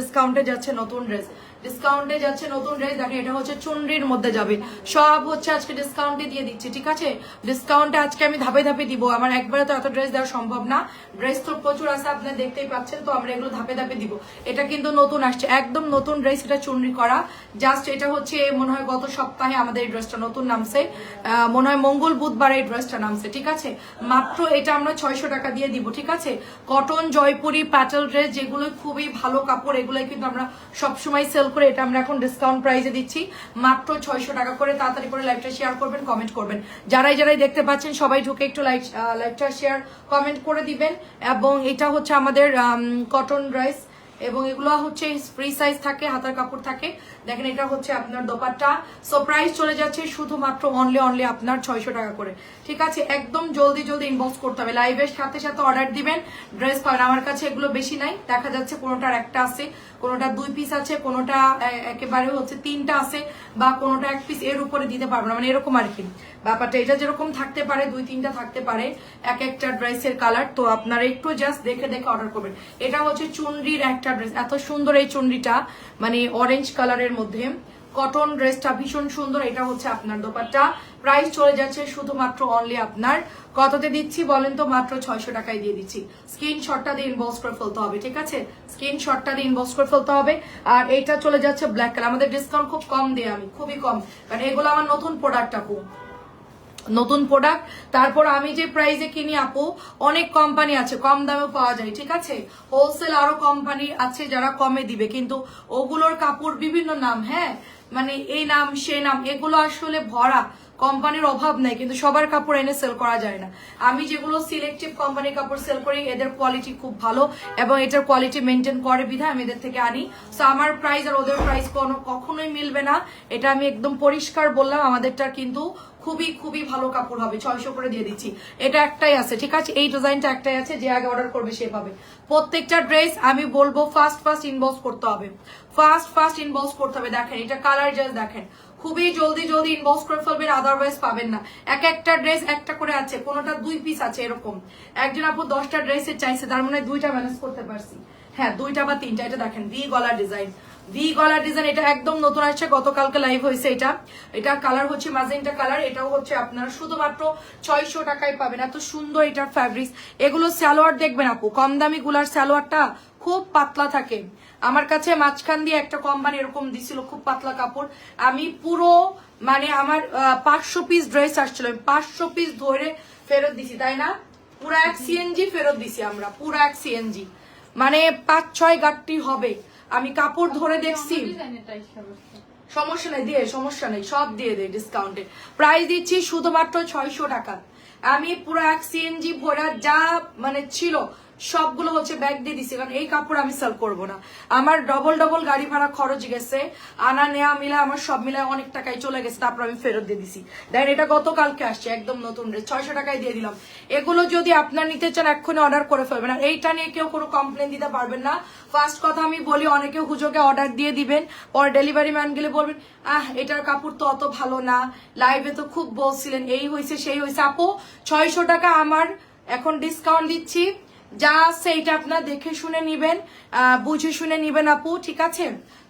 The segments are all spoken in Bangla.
ডিসকাউন্টে যাচ্ছে নতুন ড্রেস, ডিসকাউন্টে যাচ্ছে নতুন ড্রেস। দেখেন এটা হচ্ছে চুনরির মধ্যে যাবে, সব হচ্ছে আজকে ডিসকাউন্টে দিয়ে দিচ্ছি, ঠিক আছে? ডিসকাউন্টে আজকে আমি ধাপে ধাপে দিব, আমার একবারে তো এত ড্রেস দেওয়া সম্ভব না, ড্রেস তো প্রচুর আছে আপনারা দেখতেই পাচ্ছেন, তো আমরা এগুলো ধাপে ধাপে দিব। এটা কিন্তু নতুন আসছে, একদম নতুন ড্রেস, এটা চুনরি করা, জাস্ট এটা হচ্ছে মনে হয় গত সপ্তাহে আমাদের এই ড্রেসটা নতুন নামছে, মনে হয় মঙ্গল বুধবার এই ড্রেসটা নামছে, ঠিক আছে? মাত্র এটা আমরা 600 টাকা দিয়ে দিব, ঠিক আছে? কটন জয়পুরি প্যাটেল ড্রেস, যেগুলো খুবই ভালো কাপড়, এগুলোই কিন্তু আমরা সবসময় সেল করে, এটা আমরা এখন ডিসকাউন্ট প্রাইসে দিচ্ছি মাত্র 600 টাকা করে। তাড়াতাড়ি করে লাইভটা শেয়ার করবেন, কমেন্ট করবেন, যারাই দেখতে পাচ্ছেন সবাই ঢুকে একটু লাইভটা শেয়ার কমেন্ট করে দিবেন। এবং এটা হচ্ছে আমাদের কটন ড্রেস, এবং এগুলো হচ্ছে ফ্রি সাইজ থাকে, হাতার কাপড় থাকে। দেখেন এটা হচ্ছে আপনার দোপাট্টা, সো প্রাইস চলে যাচ্ছে শুধুমাত্র অনলি আপনার 600 টাকা করে, ঠিক আছে? একদম জলদি ইনবক্স করতে হবে, লাইভের সাথে সাথে অর্ডার দিবেন, ড্রেস পাবেন। আমার কাছে এগুলো বেশি নাই, দেখা যাচ্ছে কোনোটার একটা আছে, কোনোটা 2 পিস আছে, কোনোটা একেবারে হচ্ছে 3টা আছে, বা কোনোটা 1 পিস, এর উপরে দিতে পারবো না, মানে এরকম আর কি ব্যাপারটা। এটা যেরকম থাকতে পারে 2-3টা থাকতে পারে এক একটা ড্রেসের কালার, তো আপনারা একটু জাস্ট দেখে অর্ডার করবেন। এটা হচ্ছে চুনরির একটা ড্রেস, এত সুন্দর এই চুনরিটা, মানে অরেঞ্জ কালারের মধ্যে কটন ড্রেসটা ভীষণ সুন্দর। এটা হচ্ছে আপনার দোপাট্টা, প্রাইস চলে যাচ্ছে শুধুমাত্র অনলি আপনার কততে দিচ্ছি বলেন তো? মাত্র 600 টাকায় দিয়ে দিচ্ছি। স্ক্রিনশটটা দিয়ে ইনবক্স করে ফেলতে হবে, ঠিক আছে? স্ক্রিনশটটা দিয়ে ইনবক্স করে ফেলতে হবে। আর এইটা চলে যাচ্ছে ব্ল্যাক কালার, আমাদের ডিসকাউন্ট খুব কম দেয়, আমি খুবই কম, কারণ এগুলো আমার নতুন প্রোডাক্ট আপু, নতুন প্রোডাক্ট। তারপর আমি যে প্রাইসে কিনি আপু, অনেক কোম্পানি আছে কম দামেও পাওয়া যায়, ঠিক আছে? হোলসেল আরো কোম্পানি আছে যারা কমে দিবে, কিন্তু ওগুলোর কাপড় বিভিন্ন নাম, হ্যাঁ, মানে এই নাম সেই নাম, এগুলো আসলে ভরা, কোম্পানির অভাব নাই, কিন্তু সবার কাপড় এনে সেল করা যায় না। আমি যেগুলো সিলেক্টিভ কোম্পানির কাপড় সেল করি, এদের কোয়ালিটি খুব ভালো, এবং এটার কোয়ালিটি মেনটেন করে বিধায় আমি এদের থেকে আনি। সো আমার প্রাইস আর ওদের প্রাইস কখনোই মিলবে না, এটা আমি একদম পরিষ্কার বললাম। আমাদেরটা কিন্তু খুবই ভালো কাপড় হবে, 600 করে দিয়ে দিচ্ছি। এটা একটাই আছে, ঠিক আছে? এই ডিজাইনটা একটাই আছে, যে আগে অর্ডার করবে সে পাবে। প্রত্যেকটা ড্রেস আমি বলবো ফার্স্ট ইনবক্স করতে হবে, ফার্স্ট ইনবক্স করতে হবে। দেখেন এটা কালার, জাস্ট দেখেন, খুবই জলদি ইনবক্স করে ফেলবেন, আদারওয়াইজ পাবেন না। একটা ড্রেস একটা করে আছে, কোনোটা 2 পিস আছে, এরকম একজন আপু 10টা ড্রেসের চাইছে, তার মানে 2টা ম্যানেজ করতে পারছি, হ্যাঁ 2টা বা 3টা। এটা দেখেন ভি গলার ডিজাইন, এটা একদম নতুন আসছে, গতকালকে লাইভ হয়েছে। এটা কালার হচ্ছে ম্যাজেন্টা কালার, এটাও হচ্ছে আপনারা শুধুমাত্র 600 টাকায় পাবেন। এত সুন্দর এটার ফ্যাব্রিক্স। এগুলো সালোয়ার দেখবেন আপু, কম দামি গুলার সালোয়ারটা খুব পাতলা থাকে। আমার কাছে মাঝখান দিয়ে একটা কোম্পানি এরকম দিছিল, খুব পাতলা কাপড়। আমি পুরো মানে আমার 500 পিস ড্রেস আসছিল, 500 পিস ধরে ফেরত দিছি, তাই না? পুরো 1 সিএনজি ফেরত দিছি আমরা, পুরো 1 সিএনজি, মানে 5-6 গাঁটটি হবে। আমি কাপড় ধরে দেখছি, সমস্যা নেই, সব দিয়ে দেয় ডিসকাউন্টে। প্রাইস দিচ্ছি শুধুমাত্র 600 টাকা। আমি পুরো 1 সিএনজি ভরা যা মানে ছিল সবগুলো হচ্ছে ব্যাগ দিয়ে দিছি, কারণ এই কাপড় আমি সেল করবো না। আমার ডবল গাড়ি ভাড়া খরচ গেছে, আনা নেওয়া মিলা আমার সব মিলায় অনেক টাকায় চলে গেছে, তারপর আমি ফেরত দিয়ে দিছি। দেখেন এটা গতকালকে আসছে, একদম নতুন ড্রেস, 600 টাকায় দিয়ে দিলাম। এগুলো যদি আপনার নিতে চান এক্ষুনি অর্ডার করে ফেলবেন, আর এইটা নিয়ে কেউ কোনো কমপ্লেন দিতে পারবেন না। ফার্স্ট কথা আমি বলি, অনেকে হুজোকে অর্ডার দিয়ে দিবেন, পর ডেলিভারি ম্যান গেলে বলবেন এটার কাপড় তো অত ভালো না, লাইভে তো খুব বলছিলেন, এই হয়েছে সেই হয়েছে। আপু 600 টাকা আমার এখন ডিসকাউন্ট দিচ্ছি, যা আছে এটা আপনার দেখে শুনে নিবেন, বুঝে শুনে নিবেন আপু, ঠিক আছে?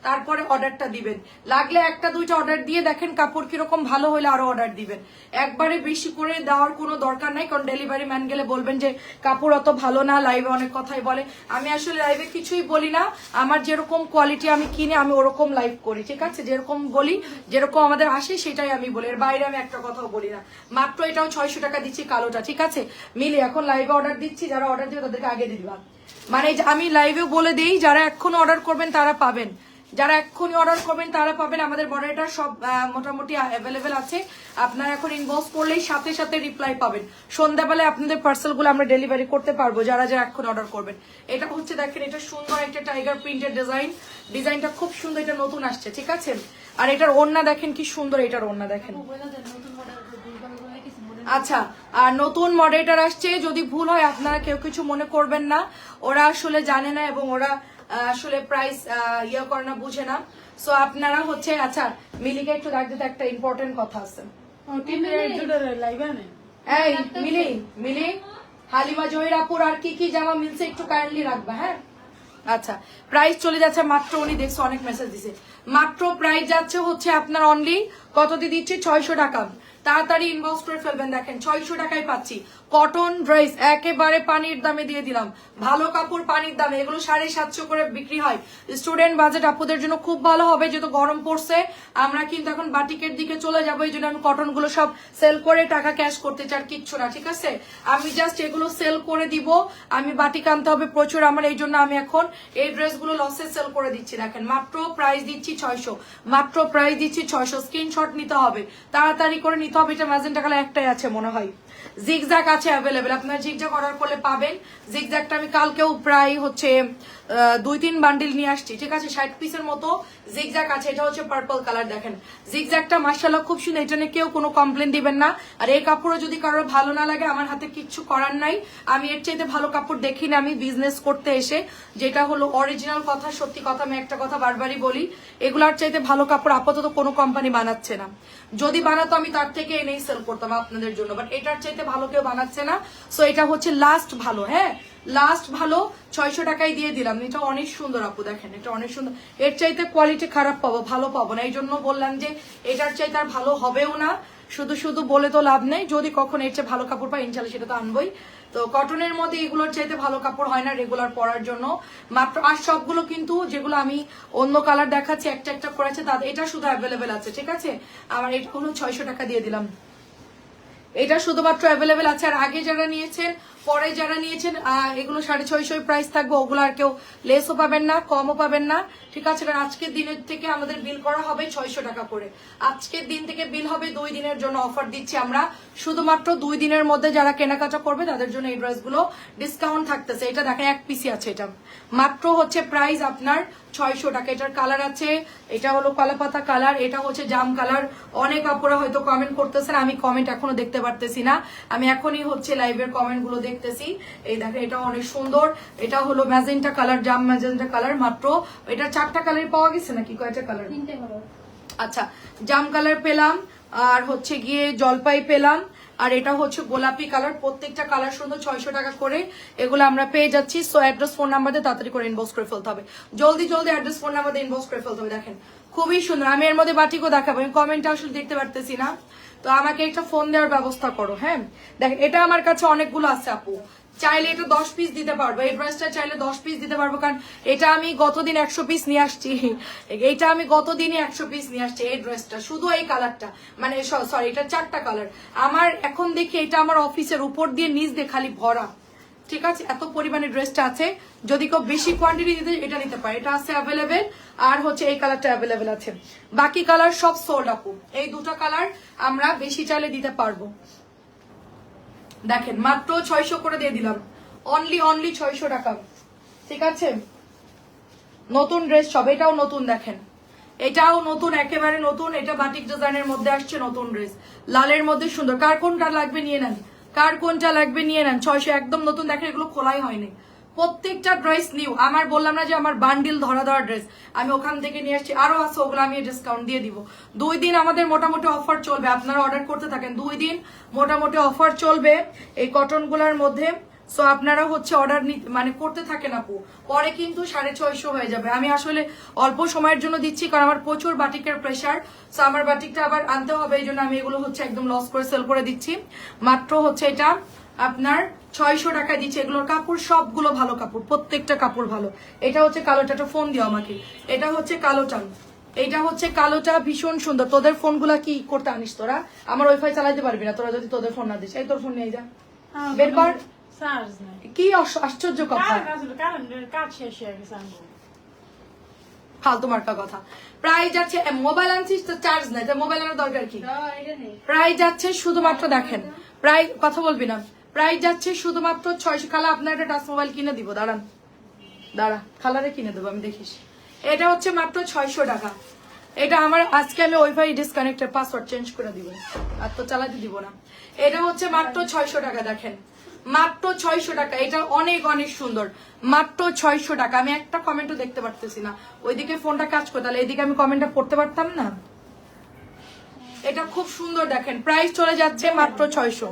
তারপরে অর্ডারটা দিবেন। লাগলে 1-2টা অর্ডার দিয়ে দেখেন কাপড় কিরকম, ভালো হলে আরো অর্ডার দিবেন। একবারে বেশি করে দেওয়ার কোনো দরকার নাই, কারণ ডেলিভারি ম্যান গেলে বলবেন যে কাপড় অত ভালো না, লাইভে অনেক কথাই বলে। আমি আসলে লাইভে কিছুই বলি না, আমার যেরকম কোয়ালিটি আমি কিনে আমি ওরকম লাইভ করি, ঠিক আছে? যেরকম বলি, যেরকম আমাদের আসে সেটাই আমি বলি, এর বাইরে আমি একটা কথাও বলি না। মাত্র এটাও 600 টাকা দিচ্ছি, কালোটা, ঠিক আছে? মিলি এখন লাইভে অর্ডার দিচ্ছি, যারা অর্ডার দিবে তাদেরকে আগে দিবা, মানে আমি লাইভে বলে দিই, যারা এক্ষুনি অর্ডার করবেন তারা পাবেন, যারা এক্ষুনি অর্ডার করবেন তারা পাবেন। আমাদের মডেলটা সব মোটামুটি অ্যাভেলেবেল আছে, আপনারা এখন ইনবক্স করলেই সাথে সাথে রিপ্লাই পাবেন। সন্ধ্যাবেলায় আপনাদের পার্সেলগুলো আমরা ডেলিভারি করতে পারবো, যারা এখন অর্ডার করবেন। এটা হচ্ছে দেখেন, এটা সুন্দর একটা টাইগার প্রিন্টের ডিজাইনটা খুব সুন্দর, এটা নতুন আসছে, ঠিক আছে? আর এটার ওড়না দেখেন কি সুন্দর, এটার ওড়না দেখেন। আচ্ছা, আর নতুন মডেলটার আসছে, যদি ভুল হয় আপনারা কেউ কিছু মনে করবেন না, ওরা আসলে জানে না এবং ওরা আসলে প্রাইস ইয়ে করে না, বুঝে না। সো আপনারা হচ্ছে, আচ্ছা মিলিকে একটু ডাক দিতে, একটা ইম্পর্টেন্ট কথা আছে। এই মিলি হালিমা জহির আপুর আর কি জামা মিলছে একটু কাইন্ডলি রাখবা, হ্যাঁ? আচ্ছা প্রাইস চলে যাচ্ছে মাত্র, উনি দেখছো অনেক মেসেজ দিছে, মাত্র প্রাইস যাচ্ছে হচ্ছে আপনার অনলি কত দিয়ে দিচ্ছে 600 টাকা। তাড়াতাড়ি ইনবক্স করে ফেলবেন। দেখেন 600 টাকায় পাচ্ছি কটন ড্রেস, একেবারে পানির দামে দিয়ে দিলাম, ভালো কাপড় পানির দামে। এগুলো 750 করে বিক্রি হয়। স্টুডেন্ট বাজেট আপুদের জন্য খুব ভালো হবে, যেহেতু গরম পড়ছে আমরা কিন্তু এখন বাটিকের দিকে চলে যাবো, এই জন্য আমি কটন গুলো সব সেল করে টাকা ক্যাশ করতে চাই, কিচ্ছু না, ঠিক আছে? আমি জাস্ট এগুলো সেল করে দিব, আমি বাটিক আনতে হবে প্রচুর আমার, এই জন্য আমি এখন এই ড্রেসগুলো লসে সেল করে দিচ্ছি। দেখেন মাত্র প্রাইস দিচ্ছি 600, মাত্র প্রাইস দিচ্ছি 600। স্ক্রিনশট নিতে হবে, তাড়াতাড়ি করে নিতে হবে। এটা ম্যাজেন্টা কালার একটাই আছে মনে হয়, জিগজ্যাগ আছে অ্যাভেলেবেল, আপনারা জিগজ্যাগ অর্ডার করলে পাবেন। জিগজ্যাগটা আমি কালকেও প্রায় হচ্ছে 2-3 বান্ডিল নিয়ে আসছি, ঠিক আছে? 60 পিসের মতো জিগজ্যাগ আছে। এটা হচ্ছে পার্পল কালার, দেখেন জিগজ্যাগটা মাশাআল্লাহ খুব সুন্দর, এটা নিয়ে কেউ কোনো কমপ্লেন দিবেন না। আর এই কাপড়ও যদি কারোর ভালো না লাগে আমার হাতে কিচ্ছু করার নাই, আমি এর চাইতে ভালো কাপড় দেখি না আমি বিজনেস করতে এসে, যেটা হলো অরিজিনাল কথা, সত্যি কথা। আমি একটা কথা বারবারই বলি, এগুলার চাইতে ভালো কাপড় আপাতত কোনো কোম্পানি বানাচ্ছে না। যদি বানাতো আমি তার থেকে এনেই সেল করতাম আপনাদের জন্য, বাট এটার চাইতে ভালো কেউ বানাচ্ছে না। সো এটা হচ্ছে লাস্ট ভালো, হ্যাঁ লাস্ট ভালো, 600 টাকায় দিয়ে দিলাম। এটা অনেক সুন্দর আপু, দেখেন এটা অনেক সুন্দর। এর চাইতে কোয়ালিটি খারাপ পাবো, ভালো পাবো না, এই জন্য বললাম যে এটার চাইতে আর ভালো হবেও না। শুধু শুধু বলে তো লাভ নেই, যদি কখন এর চেয়ে ভালো কাপড় পাই ইনশাল্লাহ সেটা তো আনবই। তো কটনের মধ্যে এগুলোর চাইতে ভালো কাপড় হয় না রেগুলার পরার জন্য মাত্র। আর সবগুলো কিন্তু যেগুলো আমি অন্য কালার দেখাচ্ছি একটা একটা করেছে, তাদের এটা শুধু অ্যাভেলেবেল আছে, ঠিক আছে? আমার এটা হলো 600 টাকা দিয়ে দিলাম, এটা শুধুমাত্র অ্যাভেলেবেল আছে। আর আগে যারা নিয়েছেন পরে যারা নিয়েছেন এগুলো 650 প্রাইস থাকবে, ওগুলো আর কেউ লেসও পাবেন না কমও পাবেন না, ঠিক আছে? কারণ আজকের দিনের থেকে আমাদের বিল করা হবে 600 টাকা করে, আজকের দিন থেকে বিল হবে 2 দিনের জন্য। অফার দিচ্ছি আমরা শুধুমাত্র 2 দিনের মধ্যে, যারা কেনাকাটা করবে তাদের জন্য এই ড্রেসগুলো ডিসকাউন্ট থাকতেছে। এটা দেখেন এক পিসি আছে, এটা মাত্র হচ্ছে প্রাইস আপনার 600 টাকা। এটার কালার আছে, এটা হলো কলাপাতা কালার, এটা হচ্ছে জাম কালার। অনেক আপুরা হয়তো কমেন্ট করতেছেন, আমি কমেন্ট এখনো দেখতে পারতেছি না, আমি এখনই হচ্ছে লাইভের কমেন্ট গুলো দেখতেছি। এই দেখেন এটা অনেক সুন্দর, এটা হলো ম্যাজেন্টা কালার, জাম ম্যাজেন্টা কালার। মাত্র এটা 4টা কালার পাওয়া গেছে নাকি, কয়টা কালার? 3টে কালার। আচ্ছা জাম কালার পেলাম, আর হচ্ছে গিয়ে জলপাই পেলাম, আর এটা হচ্ছে গোলাপি কালার। প্রত্যেকটা কালার সুন্দর, 600 টাকা করে এগুলো আমরা পেয়ে যাচ্ছি। সো অ্যাড্রেস ফোন নাম্বার দিয়ে তাড়াতাড়ি করে ইনবক্স করে ফেলতে হবে, জলদি জলদি অ্যাড্রেস ফোন নাম্বার দিয়ে ইনবক্স করে ফেলতে হবে। দেখেন খুবই সুন্দর, আমি এর মধ্যে বাটিকও দেখাবো, আমি কমেন্টটা আসলে দেখতে পারতেছি না, তো আমাকে একটা ফোন দেওয়ার ব্যবস্থা করো। হ্যাঁ দেখেন এটা আমার কাছে অনেকগুলো আছে আপু, চাইলে এটা 10 পিস দিতে পারবো, এই ড্রেসটা চাইলে 10 পিস দিতে পারবো, কারণ এটা আমি গতদিন 100 পিস নিয়ে আসছি, এইটা আমি গতদিনই 100 পিস নিয়ে আসছি। এই ড্রেসটা শুধু এই কালারটা, মানে সরি এটা 4টা কালার আমার, এখন দেখি এটা আমার অফিসের উপর দিয়ে নিচ দিয়ে খালি ভরা, ঠিক আছে? এত পরিমাণে ড্রেসটা আছে, যদি কেউ বেশি কোয়ান্টিটি দিতে এটা নিতে পারে, এটা আছে অ্যাভেলেবেল। আর হচ্ছে এই কালারটা অ্যাভেলেবেল আছে, বাকি কালার সব সোল্ড আপু। এই দুটো কালার আমরা বেশি চাইলে দিতে পারবো। দেখেন মাত্র 600 করে দিয়ে দিলাম, অনলি 600 টাকা, ঠিক আছে? নতুন ড্রেস সব, এটাও নতুন, দেখেন এটাও নতুন, একেবারে নতুন। এটা বাটিক ডিজাইনের মধ্যে আসছে নতুন ড্রেস, লালের মধ্যে সুন্দর। কার কোনটা লাগবে নিয়ে নেন, কার কোনটা লাগবে নিয়ে নেন। 600 একদম নতুন, দেখেন এগুলো খোলাই হয়নি, প্রত্যেকটা ড্রেস নিউ। আমার বললাম না যে আমার বান্ডিল ধরা ধরা ড্রেস, আমি ওখান থেকে নিয়ে আসছি, আরো আছে ওগুলো আমি ডিসকাউন্ট দিয়ে দিব। 2 দিন আমাদের মোটামুটি অফার চলবে, আপনারা অর্ডার করতে থাকেন, 2 দিন মোটামুটি অফার চলবে এই কটন গুলার মধ্যে। সো আপনারা হচ্ছে অর্ডার মানে করতে থাকেন আপু, পরে কিন্তু 650 হয়ে যাবে। আমি আসলে অল্প সময়ের জন্য দিচ্ছি, কারণ আমার প্রচুর বাটিকের প্রেসার, সো আমার বাটিকটা আবার আনতে হবে, এই জন্য আমি এগুলো হচ্ছে একদম লস করে সেল করে দিচ্ছি। মাত্র হচ্ছে এটা আপনার 600 টাকা দিচ্ছে। এগুলোর কাপড় সবগুলো ভালো কাপড়, প্রত্যেকটা কাপড় ভালো। এটা হচ্ছে কালোটা, একটা ফোন দিও আমাকে, এটা হচ্ছে কালোটা, এইটা হচ্ছে কালোটা ভীষণ সুন্দর। তোদের ফোনগুলা কি করতে আনিস তোরা? আমার ওয়াইফাই চালাইতে পারবি না তোরা যদি তোদের ফোন না দিস। এই তোর ফোন নিয়ে যা, বের কর। কি আশ্চর্য কথা, ফালতু মার্কা কথা। প্রাইস যাচ্ছে, মোবাইল আনছিস তো চার্জ নাই, তো মোবাইল আনার দরকার কি? প্রাইস যাচ্ছে শুধুমাত্র, দেখেন প্রাইস কথা বলবি না, প্রাইস যাচ্ছে শুধুমাত্র 600। খালা আপনার একটা টাচ মোবাইল কিনে দিব, দাঁড়ান দাঁড়া, খালারে কিনে দেবো আমি, দেখিস। এটা হচ্ছে মাত্র 600 টাকা। এটা আমার আজকে আমি ওয়াইফাই ডিসকানেক্টের পাসওয়ার্ড চেঞ্জ করে দিব, আর তো চালাতে দিব না। এটা হচ্ছে মাত্র 600 টাকা, দেখেন মাত্র 600 টাকা। এটা অনেক অনেক সুন্দর, মাত্র 600 টাকা। আমি একটা কমেন্টও দেখতে পারতেছি না, ওইদিকে ফোনটা কাজ করে, তাহলে এইদিকে আমি কমেন্টটা পড়তে পারতাম না। এটা খুব সুন্দর, দেখেন প্রাইস চলে যাচ্ছে মাত্র 600,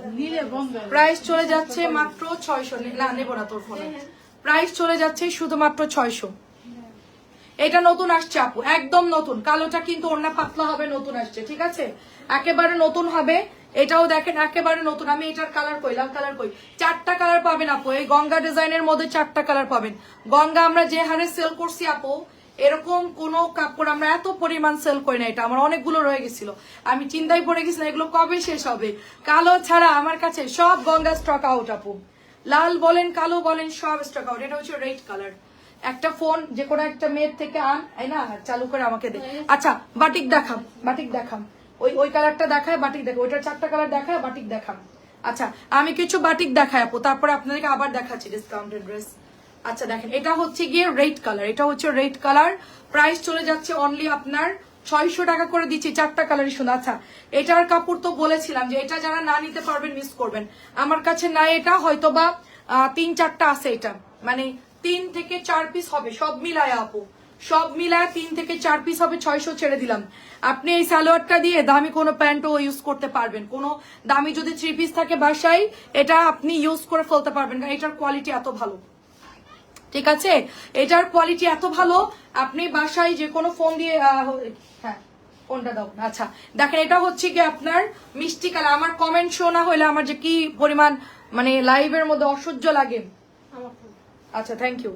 প্রাইস চলে যাচ্ছে মাত্র 600। না নেবো না তোর ফোনে, প্রাইস চলে যাচ্ছে শুধুমাত্র 600। এটা নতুন আসছে আপু, একদম নতুন। কালোটা কিন্তু ওড়না পাতলা হবে, নতুন আসছে, ঠিক আছে, একেবারে নতুন হবে। এটাও দেখেন একেবারে নতুন। আমি এটার কালার কই, লাল কালার কই, 4টা কালার পাবেন আপু। এই গঙ্গা ডিজাইনের মধ্যে 4টা কালার পাবেন। গঙ্গা আমরা যে হারে সেল করছি আপু, এরকম কোন কাপড় আমরা এত পরিমাণ সেল করি না। এটা আমার অনেকগুলো রয়ে গেছিল, আমি চিন্তায় পড়ে গেছিলাম এগুলো কবে শেষ হবে। কালো ছাড়া আমার কাছে সব গঙ্গা স্টক আউট আপু। লাল বলেন কালো বলেন সব স্টক আউট। এটা হচ্ছে রেড কালার। একটা ফোন যে কোনো একটা মেয়ের থেকে আন, এই না, চালু করে আমাকে দে। আচ্ছা বাটিক দেখাম, বাটিক দেখাম, ওই কালারটা দেখায়, বাটিক দেখা, ওইটার 4টা কালার দেখায়, বাটিক দেখাম। আচ্ছা আমি কিছু বাটিক দেখাই আপু, তারপরে আপনাদেরকে আবার দেখাচ্ছি ডিসকাউন্টেড ড্রেস। আচ্ছা দেখেন এটা হচ্ছে গিয়ে রেড কালার, এটা হচ্ছে রেড কালার। প্রাইস চলে যাচ্ছে অনলি আপনার 600 টাকা করে দিচ্ছি। 4টা কালারই সুন্দর। আচ্ছা এটার কাপড় তো বলেছিলাম যে এটা যারা না নিতে পারবেন মিস করবেন। আমার কাছে নাই এটা, হয়তো বা 3-4টা আছে। এটা মানে 3 থেকে 4 পিস হবে সব মিলায় আপু, সব মিলায় 3 থেকে 4 পিস হবে। 600 ছেড়ে দিলাম। আপনি এই সালোয়ারটা দিয়ে দামি কোনো প্যান্টও ইউজ করতে পারবেন। কোনো দামি যদি 3 পিস থাকে বাসায়, এটা আপনি ইউজ করে ফেলতে পারবেন, কারণ এটার কোয়ালিটি এত ভালো, ঠিক আছে, এটার কোয়ালিটি এত ভালো। আপনি বাসায় যে কোনো ফোন দিয়ে, হ্যাঁ ফোনটা দাও। আচ্ছা দেখেন এটা হচ্ছে কি আপনার মিষ্টি কালার। আমার কমেন্ট শো না হলে আমার যে কি পরিমাণ মানে লাইভের মধ্যে অসহ্য লাগে। আচ্ছা থ্যাংক ইউ।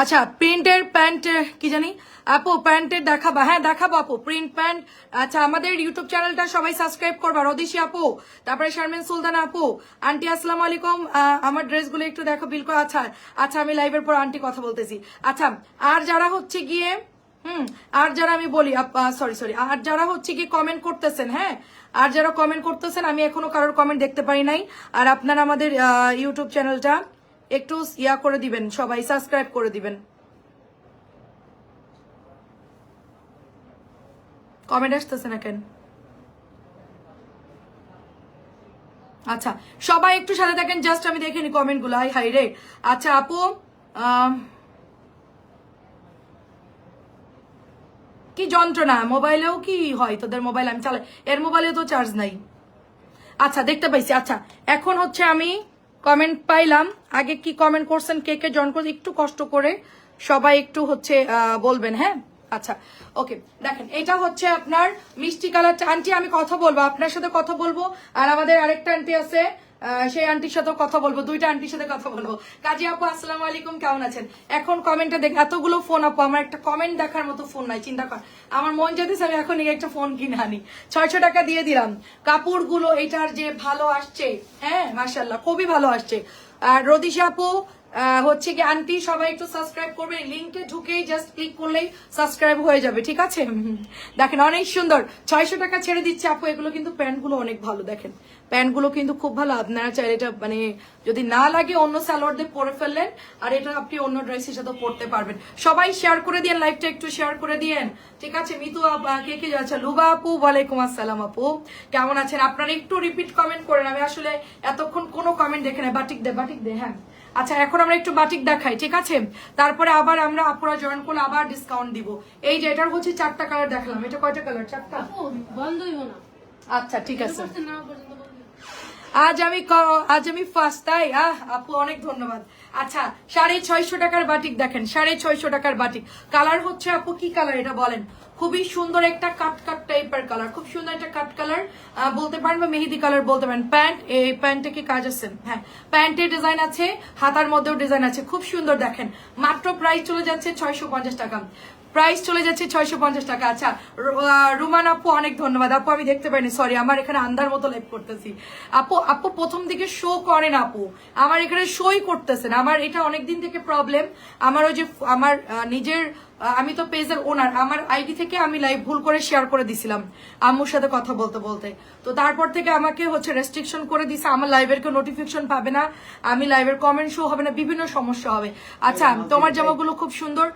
আচ্ছা প্রিন্টের প্যান্ট কি জানি আপু, প্যান্টের দেখাবা? হ্যাঁ দেখাবো আপু, প্রিন্ট প্যান্ট। আচ্ছা আমাদের ইউটিউব চ্যানেলটা সবাই সাবস্ক্রাইব করবা। রদিশি আপু, তারপরে শারমিন সুলতানা আপু, আন্টি আসসালামু আলাইকুম, আমার ড্রেসগুলো একটু দেখো বিলকুল। আচ্ছা আচ্ছা আমি লাইভের পর আন্টি কথা বলতেছি। আচ্ছা আর যারা হচ্ছে গিয়ে আর যারা আমি বলি সরি আর যারা হচ্ছে গিয়ে কমেন্ট করতেছেন, হ্যাঁ আর যারা কমেন্ট করতেছেন, আমি এখনো কারোর কমেন্ট দেখতে পারি নাই। আর আপনারা আমাদের ইউটিউব চ্যানেলটা একটু ইয়া করে দিবেন, সবাই সাবস্ক্রাইব করে দিবেন। কমেন্ট আসতেছে না কেন? আচ্ছা সবাই একটু সাথে থাকেন, জাস্ট আমি দেখে নি কমেন্ট গুলো। হাই রে। আচ্ছা আপু কি যন্ত্রণা, মোবাইলেও কি হয় তোদের? মোবাইল আমি চালাই, এর মোবাইলে তো চার্জ নাই। আচ্ছা দেখতে পাইছি। আচ্ছা এখন হচ্ছে আমি কমেন্ট পাইলাম। আগে কি কমেন্ট করছেন, কে কে জয়েন করছে, একটু কষ্ট করে সবাই একটু হচ্ছে বলবেন, হ্যাঁ। আচ্ছা ওকে দেখেন এটা হচ্ছে আপনার মিষ্টি কালার। আন্টি আমি কথা বলবো, আপনার সাথে কথা বলবো, আর আমাদের আরেকটা আন্টি আছে সেই আন্টির সাথেও কথা বলবো, 2টা আন্টির সাথে কথা বলবো। কাজী আপু আসসালামু আলাইকুম, কেমন আছেন? এখন কমেন্টে দেখ, এতগুলো ফোন আপু, আমার একটা কমেন্ট দেখার মতো ফোন নাই, চিন্তা কর। আমার মন যেতেছে আমি এখন একটা ফোন কিনে আনি। 600 টাকা দিয়ে দিলাম। কাপড়গুলো এটার যে ভালো আসছে, হ্যাঁ মাশাআল্লাহ খুবই ভালো আসছে। আর রদিশা আপু হচ্ছে কি আন্টি সবাই একটু সাবস্ক্রাইব করবে, লিংকে ঢুকেই জাস্ট ক্লিক করলেই সাবস্ক্রাইব হয়ে যাবে, ঠিক আছে। দেখেন অনেক সুন্দর, 600 টাকা ছেড়ে দিচ্ছে আপু। এগুলো কিন্তু প্যান্টগুলো অনেক ভালো, দেখেন প্যান্টগুলো কিন্তু খুব ভালো। আপনারা চাইলে এটা মানে যদি না লাগে অন্য সালোয়ার দিয়ে পরে ফেললেন, আর এটা আপনি অন্য ড্রেসের সাথে পরতে পারবেন। সবাই শেয়ার করে দিয়েন, লাইভটা একটু শেয়ার করে দিয়েন, ঠিক আছে। মিতু কে কে যাচ্ছে? লুবা আপু ওয়ালাইকুম আসসালাম আপু, কেমন আছেন? আপনারা একটু রিপিট কমেন্ট করেন, আমি আসলে এতক্ষণ কোনো কমেন্ট দেখে নাই। বাটিক দে, হ্যাঁ। আচ্ছা এখন আমরা একটু বাটিক দেখাই, ঠিক আছে, তারপরে আবার আমরা আপুরা জয়েন করলে আবার ডিসকাউন্ট দিব। এই যে এটার হচ্ছে 4টা কালার দেখালাম, এটা কয়টা কালার? 4টা। আচ্ছা ঠিক আছে। আজ আমি ফার্স্ট, তাই? আপু অনেক ধন্যবাদ। আচ্ছা 650 টাকার বাটিক দেখেন, 650 টাকার বাটিক। কালার হচ্ছে আপু কি কালার এটা বলেন? খুবই সুন্দর একটা কাট টাইপের কালার, খুব সুন্দর একটা কাট কালার বলতে পারেন, বা মেহেদি কালার বলতে পারেন। প্যান্ট, এই প্যান্টে কি কাজ আছে? হ্যাঁ প্যান্টের ডিজাইন আছে, হাতার মধ্যেও ডিজাইন আছে, খুব সুন্দর। দেখেন মাত্র প্রাইস চলে যাচ্ছে 650 টাকা, প্রাইস চলে যাচ্ছে 650 টাকা। আচ্ছা রুমান আপু অনেক ধন্যবাদ। আপু আমি দেখতে পাইনি, সরি, আমার এখানে আন্ধার মতো লাইভ করতেছি। আপু প্রথম দিকে শো করে না আপু, আমার এখানে শোই করতেছে না। আমার এটা অনেকদিন থেকে প্রবলেম। আমার ওই যে আমার নিজের, আমি তো পেজের ওনার, আমার আইডি থেকে আমি লাইভ ভুল করে শেয়ার করে দিছিলাম আম্মুর সাথে কথা বলতে বলতে, তো তারপর থেকে আমাকে হচ্ছে রেস্ট্রিকশন করে দিছে। আমার লাইভের কেউ নোটিফিকেশন পাবে না, আমি লাইভের কমেন্ট শো হবে না, বিভিন্ন সমস্যা হবে। আচ্ছা তোমার জামাগুলো খুব সুন্দর।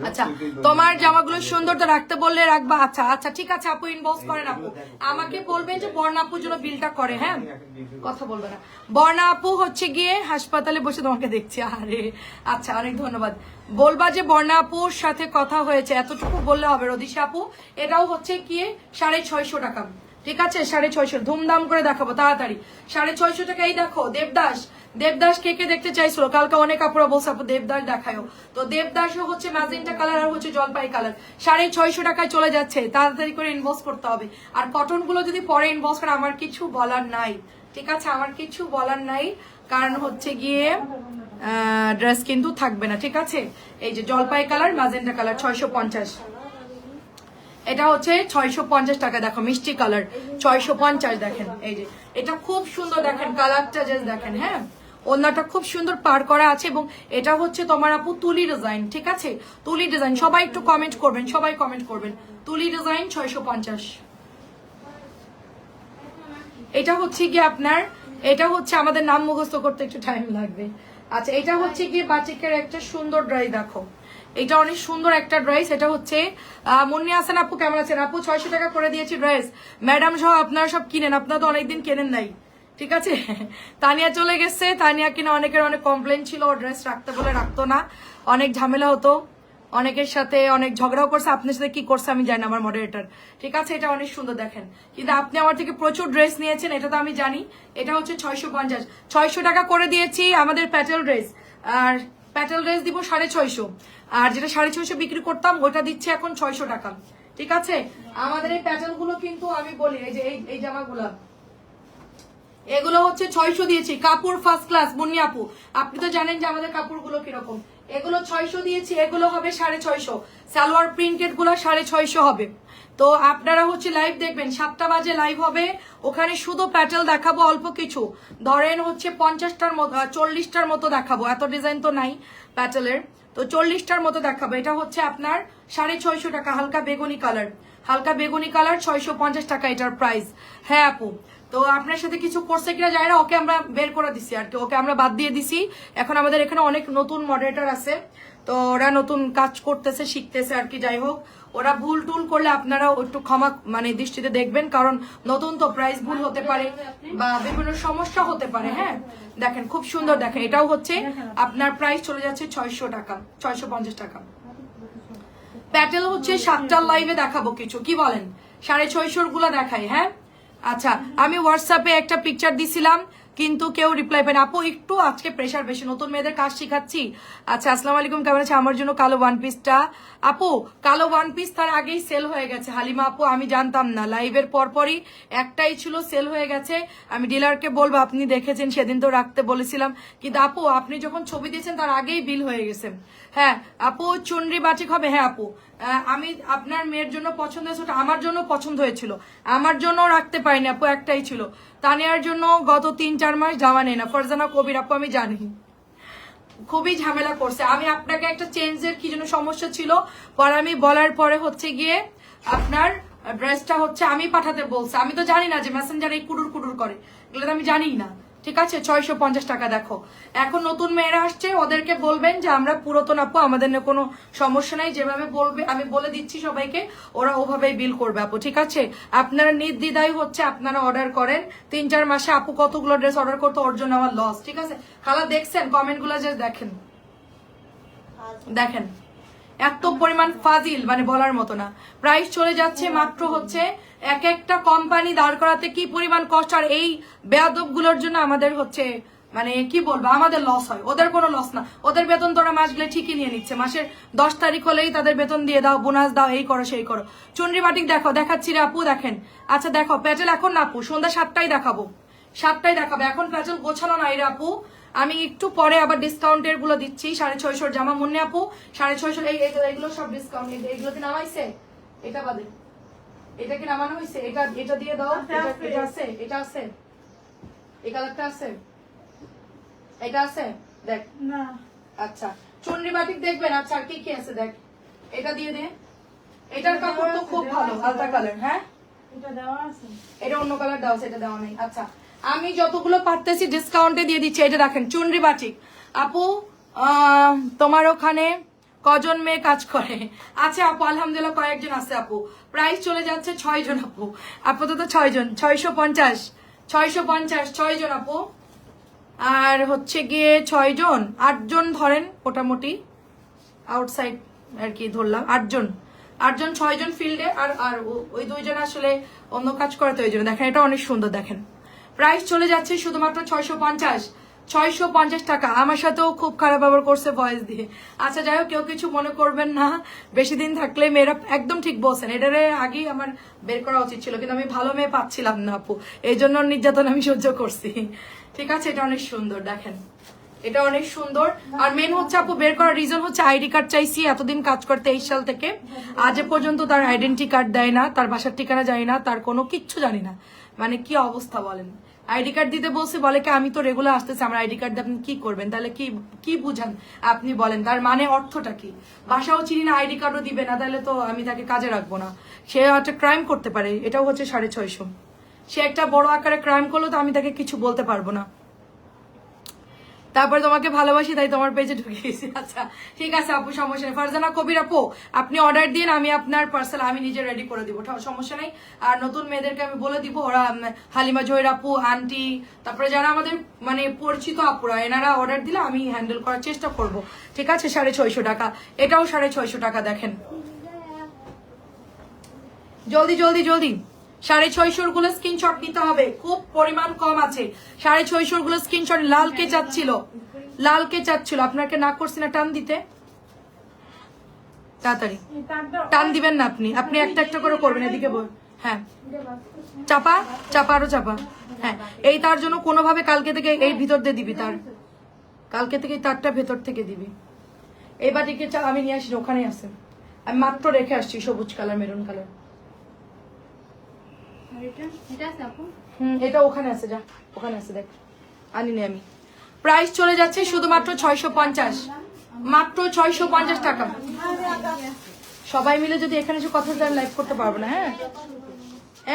আচ্ছা তোমার জামাগুলো সুন্দর তো রাখতে বললে রাখবা। আচ্ছা আচ্ছা ঠিক আছে আপু, ইনবক্স করেন আপু, আমাকে বলবেন যে বর্ণা আপুর জন্য বিলটা করে, হ্যাঁ কথা বলবে না। বর্ণা আপু হচ্ছে গিয়ে হাসপাতালে বসে তোমাকে দেখছি। আরে আচ্ছা অনেক ধন্যবাদ। বলবা যে বর্ণা আপুর সাথে কথা হয়েছে, এতটুকু বললে হবে। রদিশা আপু এটাও হচ্ছে গিয়ে 650 টাকা, ঠিক আছে 650 ধুমধাম করে দেখাবো তাড়াতাড়ি 650 টাকা। এই দেখো দেবদাস, দেবদাস কে কে দেখতে চাইছিল কালকে অনেক আপুরা বলছে আপু দেবদাস দেখায়ও, তো দেবদাসও হচ্ছে ম্যাজেন্টা কালার আর হচ্ছে জলপাই কালার 650 টাকায় চলে যাচ্ছে, তাড়াতাড়ি করে ইনবক্স করতে হবে। আর কটন গুলো যদি পরে ইনবক্স করে আমার কিছু বলার নাই, ঠিক আছে আমার কিছু বলার নাই, কারণ হচ্ছে গিয়ে ড্রেস কিন্তু থাকবে না, ঠিক আছে। এই যে জলপাই কালার ম্যাজেন্টা কালার 650, এটা হচ্ছে 650 টাকা। দেখো মিষ্টি কালার 650 দেখেন, এই যে এটা খুব সুন্দর দেখেন কালারটা জাস্ট দেখেন। হ্যাঁ ওড়নাটা খুব সুন্দর পার করা আছে এবং এটা হচ্ছে তোমার আপু তুলি ডিজাইন, ঠিক আছে তুলি ডিজাইন। সবাই একটু কমেন্ট করবেন, সবাই কমেন্ট করবেন তুলি ডিজাইন 650। এটা হচ্ছে কি আপনার, এটা হচ্ছে আমাদের নাম মুখস্থ করতে একটু টাইম লাগবে। আচ্ছা এটা হচ্ছে কি বাটিকের একটা সুন্দর ড্রেস, দেখো এটা অনেক সুন্দর একটা ড্রেস। এটা হচ্ছে মুন্নি হাসান আপু কেমন আছেন আপু? 600 টাকা করে দিয়েছি ড্রেস, ম্যাডাম সহ আপনারা সব কিনেন, আপনারা তো অনেকদিন কেনেন নাই, ঠিক আছে। তানিয়া চলে গেছে, তানিয়া কিনা অনেকের অনেক কমপ্লেন ছিল, ড্রেস রাখতে বলে রাখতো না, অনেক ঝামেলা হতো, অনেকের সাথে অনেক ঝগড়াও করছে, আপনার সাথে কি করছে আমি জানি না আমার মডারেটর, ঠিক আছে। এটা অনেক সুন্দর দেখেন, কিন্তু আপনি আমার থেকে প্রচুর ড্রেস নিয়েছেন এটা তো আমি জানি। এটা হচ্ছে 650, 600 টাকা করে দিয়েছি আমাদের প্যাটেল ড্রেস, আর প্যাটেল ড্রেস দিব 650, আর যেটা 650 বিক্রি করতাম ওটা দিচ্ছে এখন 600 টাকা, ঠিক আছে। আমাদের এই প্যাটেল গুলো কিন্তু আমি বলি এই যে এই জামাগুলা এগুলো হচ্ছে 600 দিয়েছি, কাপড় ফার্স্ট ক্লাস। মুন্নি আপু আপনি তো জানেন যে আমাদের কাপড়গুলো কিরকম, এগুলো 600 দিয়েছি, এগুলো হবে 650, সালোয়ার প্রিন্টেড গুলো 650 হবে। তো আপনারা হচ্ছে লাইভ দেখবেন, 7টা বাজে লাইভ হবে, ওখানে শুধু প্যাটেল দেখাবো অল্প কিছু, ধরেন হচ্ছে 50টার মতো 40টার মতো দেখাবো, এত ডিজাইন তো নাই প্যাটেলের, তো 40টার মতো দেখাবো। এটা হচ্ছে আপনার 650 টাকা, হালকা বেগুনি কালার, হালকা বেগুনি কালার 650 টাকা এটার প্রাইস। হ্যাঁ আপু তো আপনার সাথে কিছু করছে কিনা যায় না, ওকে আমরা বের করে দিছি আর কি, ওকে আমরা বাদ দিয়ে দিছি। এখন আমাদের এখানে অনেক নতুন মডারেটর আছে, তো ওরা নতুন কাজ করতেছে শিখতেছে আর কি। যাই হোক ওরা ভুল টুল করলে আপনারা একটু ক্ষমা মানে দৃষ্টিতে দেখবেন, কারণ নতুন তো প্রাইস ভুল হতে পারে বা বিভিন্ন সমস্যা হতে পারে। হ্যাঁ দেখেন খুব সুন্দর দেখেন, এটাও হচ্ছে আপনার প্রাইস চলে যাচ্ছে 600 টাকা, 650 টাকা। প্যাটেল হচ্ছে 7টার লাইভে দেখাবো কিছু, কি বলেন 650 গুলা দেখাই। হ্যাঁ আচ্ছা আমি হোয়াটসঅ্যাপে একটা পিকচার দিছিলাম কিন্তু কেউ রিপ্লাই পায় না আপু, একটু আজকে প্রেশার বেশি, নতুন মেয়েদের কাজ শিখাচ্ছি। আচ্ছা আসসালামু আলাইকুম কেমন আছে? আমার জন্য কালো ওয়ান পিসটা আপু, কালো ওয়ান পিস তার আগেই সেল হয়ে গেছে হালিমা আপু, আমি জানতাম না, লাইভের পরপরই একটাই ছিল সেল হয়ে গেছে। আমি ডিলারকে বলবো আপনি দেখেছেন, সেদিন তো রাখতে বলেছিলাম, কিন্তু আপু আপনি যখন ছবি দিয়েছেন তার আগেই বিল হয়ে গেছে। হ্যাঁ আপু চুনরি বাটিক হবে, হ্যাঁ আপু আমি আপনার মেয়ের জন্য পছন্দ হয়েছে, ওটা আমার জন্য পছন্দ হয়েছিল, আমার জন্য রাখতে পারিনি আপু, একটাই ছিল। তানিয়ার জন্য গত 3-4 মাস জামা নেই না, ফরজানা কবির আপু আমি জানি খুবই ঝামেলা করছে। আমি আপনাকে একটা চেঞ্জের কি যেন সমস্যা ছিল, পরে আমি বলার পরে হচ্ছে গিয়ে আপনার ড্রেসটা হচ্ছে আমি পাঠাতে বলছে, আমি তো জানি না যে মেসেঞ্জার এই কুডুর কুডুর করে, এগুলো তো আমি জানি না, ঠিক আছে। 650 টাকা। দেখো এখন নতুন মেয়েরা আসছে, ওদেরকে বলবেন যে আমরা পুরাতন আপু, আমাদের কোনো সমস্যা নাই, যেভাবে বলবে আমি বলে দিচ্ছি সবাইকে, ওরা ওভাবেই বিল করবে আপু, ঠিক আছে। আপনারা নির্দ্বিধায় হচ্ছে আপনারা অর্ডার করেন। 3-4 মাসে আপু কতগুলো ড্রেস অর্ডার করতে, ওর জন্য আমার লস, ঠিক আছে। খালা দেখছেন কমেন্ট গুলো যে দেখেন, দেখেন এত পরিমাণ ফাজিল মানে বলার মতো না। প্রাইস চলে যাচ্ছে মাত্র হচ্ছে, এক একটা কোম্পানি দাঁড় করাতে কি পরিমাণ কষ্ট, আর এই বেয়াদব গুলোর জন্য আমাদের হচ্ছে মানে কি বলবো আমাদের লস হয়, ওদের কোনো লস না, ওদের বেতন তোরা মাস গেলে ঠিকই নিয়ে নিচ্ছে, মাসের 10 তারিখ হলেই তাদের বেতন দিয়ে দাও, বোনাস দাও, এই করো সেই করো। চুনরি বাটিক দেখো, দেখাচ্ছি রে আপু দেখেন। আচ্ছা দেখো প্যাটেল এখন না আপু, সন্ধ্যা 7টায় দেখাবো, 7টায় দেখাবো, এখন প্যাটেল গোছানো নাই রে আপু, আমি একটু পরে আবার ডিসকাউন্টের গুলো দিচ্ছি। 650 জামা মুন্নি আপু 650, এইগুলো সব ডিসকাউন্ট, এগুলো কি নামাইছে, এটা বাদে এটা কি নামানো হয়েছে, এটা এটা দিয়ে দাও, এটা আছে, এটা আছে, এই কালারটা আছে, এটা আছে দেখ না। আচ্ছা চুনরি বাটিক দেখবেন, আচ্ছা আর কি কি আছে দেখ, এটা দিয়ে দে, এটার কাপড় তো খুব ভালো, হালকা কালার। হ্যাঁ এটা দেওয়া আছে, এটা অন্য কালার দেওয়া আছে, এটা দেওয়া নেই। আচ্ছা আমি যতগুলো পারতেছি ডিসকাউন্টে দিয়ে দিচ্ছি। এটা দেখেন চুনরি বাটিক আপু, তোমার ওখানে কজন মেয়ে কাজ করে? আচ্ছা আপু আলহামদুলিল্লাহ কয়েকজন আছে আপু। প্রাইস চলে যাচ্ছে 6 জন আপু, আপাতত 6 জন, 650, 6 জন আপু। আর হচ্ছে গিয়ে 6 জন, 8 জন ধরেন মোটামুটি, আউটসাইড আর কি ধরলাম 8 জন, 8 জন 6 জন ফিল্ডে, আর আর ওই 2 জন আসলে অন্য কাজ করে, তো ওই জন্য দেখেন এটা অনেক সুন্দর। দেখেন প্রাইস চলে যাচ্ছে শুধুমাত্র 650 টাকা। আমার সাথেও খুব খারাপ ব্যবহার করছে ভয়েস দিয়ে। আচ্ছা যাই হোক, কেউ কিছু মনে করবেন না, বেশি দিন থাকলে মেয়েরা একদম ঠিক বলছেন, এটারে আগেই আমার বের করা উচিত ছিল, কিন্তু আমি ভালো মেয়ে পাচ্ছিলাম না আপু, এই জন্য নির্যাতন আমি সহ্য করছি। ঠিক আছে, এটা অনেক সুন্দর, দেখেন এটা অনেক সুন্দর। আর মেন হচ্ছে আপু বের করার রিজন হচ্ছে আইডি কার্ড চাইছি, এতদিন কাজ করতে 23 সাল থেকে আজ পর্যন্ত তার আইডেন্টি কার্ড দেয় না, তার বাসার ঠিকানা জানি না, তার কোনো কিচ্ছু জানি না, মানে কি অবস্থা বলেন। আইডি কার্ড দিতে বলছে, বলে কি আমি তো রেগুলার আসতেছি, আমার আইডি কার্ড দিয়ে আপনি কি করবেন, তাহলে কি কি বুঝান আপনি বলেন, তার মানে অর্থটা কি? বাসাও চিনি না, আইডি কার্ডও দিবে না, তাহলে তো আমি তাকে কাজে রাখবো না। সে একটা ক্রাইম করতে পারে, এটাও হচ্ছে 650। সে একটা বড় আকারে ক্রাইম করলো, তো আমি তাকে কিছু বলতে পারবো না। তারপরে তোমাকে ভালোবাসি তাই তোমার পেজে ঢুকিয়েছি। আচ্ছা ঠিক আছে আপু, সমস্যা নেই। ফারজানা কবির আপু, আপনি অর্ডার দিন, আমি আপনার পার্সেল আমি নিজে রেডি করে দিব, সমস্যা নেই। আর নতুন মেয়েদেরকে আমি বলে দিব, ওরা হালিমা জহির আপু, আন্টি, তারপরে যারা আমাদের মানে পরিচিত আপুরা, এনারা অর্ডার দিলে আমি হ্যান্ডেল করার চেষ্টা করব। ঠিক আছে, 650 টাকা, এটাও 650 টাকা। দেখেন জলদি জলদি জলদি 650 গুলো স্ক্রিনশট নিতে হবে, খুব পরিমাণ কম আছে। 650 গুলো স্ক্রিনশট। লালকে চাচ্ছিল, আপনাকে না করছি না টান দিতে, তাড়াতাড়ি টান দিবেন না আপনি, আপনি একটা একটা করে করবেন, এদিকে বল। হ্যাঁ চাপা চাপা, আরো চাপা। হ্যাঁ এই তার জন্য কোনোভাবে কালকে থেকে এই ভিতর দিয়ে দিবি, তার কালকে থেকে তারটা ভেতর থেকে দিবি। এই বাটিকে আমি নিয়ে আসি, ওখানেই আছে, আমি মাত্র রেখে আসছি, সবুজ কালার মেরুন কালার। এটা ওখানে আছে, যা ওখানে আছে, দেখ আনিনি আমি। প্রাইস চলে যাচ্ছে শুধুমাত্র 650, মাত্র 650 টাকা। সবাই মিলে যদি এখানে এসে কথা লাইভ করতে পারবো না। হ্যাঁ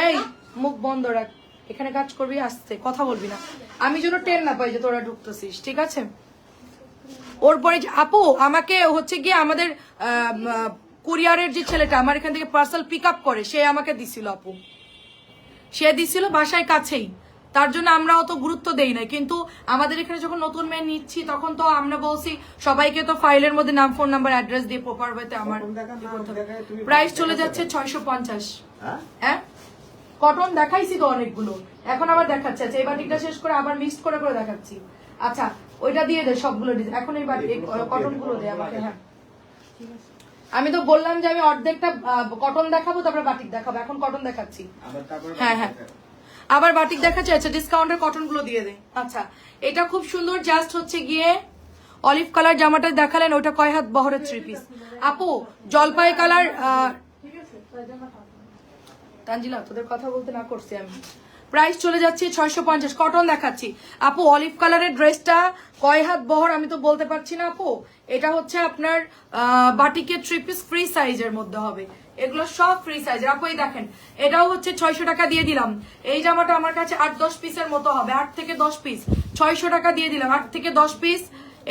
এই মুখ বন্ধ রাখ, এখানে কাজ করবি, আসতে কথা বলবি না, আমি যেন টের না পাই যে তোরা ঢুকতেছিস। ঠিক আছে, ওর পরে আপু আমাকে হচ্ছে গিয়ে আমাদের কুরিয়ারের যে ছেলেটা আমার এখান থেকে পার্সেল পিক আপ করে, সে আমাকে দিছিল আপু, সে দিছিল বাসায় কাছেই, তার জন্য আমরা অত গুরুত্ব দেই না। কিন্তু আমাদের এখানে যখন নতুন মেয়ে নিচ্ছি, তখন তো আমরা বলছি সবাইকে তো ফাইলের মধ্যে নাম, ফোন নাম্বার, অ্যাড্রেস দিয়ে প্রপার ওয়েতে আমার। প্রাইস চলে যাচ্ছে 650। হ্যাঁ কটন দেখাইছি তো অনেকগুলো, এখন আবার দেখাচ্ছে। আচ্ছা এই বাটিকটা শেষ করে আবার মিক্সড করে করে দেখাচ্ছি। আচ্ছা ওইটা দিয়ে দে সবগুলো, এখন এই বাটি কটন গুলো দে আমাকে। হ্যাঁ আমি তো বললাম যে আমি অর্ধেকটা কটন দেখাবো, তারপরে বাটিক দেখাবো, এখন কটন দেখাচ্ছি। হ্যাঁ হ্যাঁ আবার বাটিক দেখাচ্ছি। আচ্ছা ডিসকাউন্টের কটন গুলো দিয়ে দে। আচ্ছা এটা খুব সুন্দর, জাস্ট হচ্ছে গিয়ে অলিভ কালার জামাটা দেখালেন, ওটা কয় হাত বহরের 3 পিস। আপু জলপাই কালার, তানজিলা তোদের কথা বলতে না করছি আমি। প্রাইস চলে যাচ্ছে 650, কটন দেখাচ্ছি। আপু অলিভ কালারের ড্রেসটা কয় হাত বহর আমি তো বলতে পারছি না আপু, এটা হচ্ছে আপনার বাটিকের 3 পিস ফ্রি সাইজের মধ্যে হবে, এগুলো সব ফ্রি সাইজের। আপু এই দেখেন এটাও হচ্ছে 600 টাকা দিয়ে দিলাম। এই জামাটা আমার কাছে 8-10 পিসের মতো হবে, 8 থেকে 10 পিস, 600 টাকা দিয়ে দিলাম, 8 থেকে 10 পিস।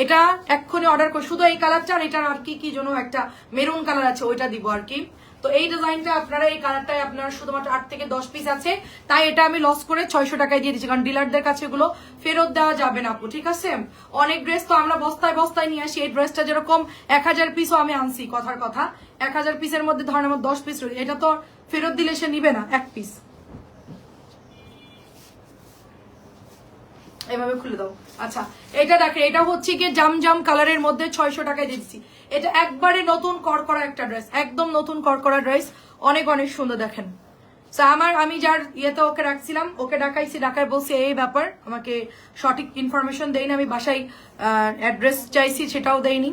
এটা এক্ষুনি অর্ডার কর, শুধু এই কালারটা, আর এটার আর কি যেন একটা মেরুন কালার আছে, ওইটা দিব আর কি। তো এই ডিজাইনটা আপনারা, এই কালারটাই আপনারা শুধুমাত্র 8 থেকে 10 পিস আছে, তাই এটা আমি লস করে 600 টাকায় দিয়ে দিচ্ছি, কারণ ডিলারদের কাছে এগুলো ফেরত দেওয়া যাবে না আপু। ঠিক আছে, অনেক ড্রেস তো আমরা বস্তায় বস্তায় নিয়ে আসি, এই ড্রেসটা যেরকম 1000 পিসও আমি আনছি, কথার কথা 1000 পিসের মধ্যে ধরেন আমার 10 পিস রয়েছে, এটা তো ফেরত দিলে সে নিবে না 1 পিস। এভাবে খুলে দাও। আচ্ছা এটা দেখে, এটা হচ্ছে গিয়ে জাম কালারের মধ্যে 600 টাকায় দিচ্ছি। এটা একবারে নতুন করকরা একটা ড্রেস, একদম নতুন করকরা ড্রেস, অনেক অনেক সুন্দর। দেখেন আমি যার ইয়েতে ওকে রাখছিলাম, ওকে ডাকাইছি, ডাকায় বলছি এই ব্যাপার, আমাকে সঠিক ইনফরমেশন দেয়নি, আমি বাসায় অ্যাড্রেস চাইছি সেটাও দেয়নি,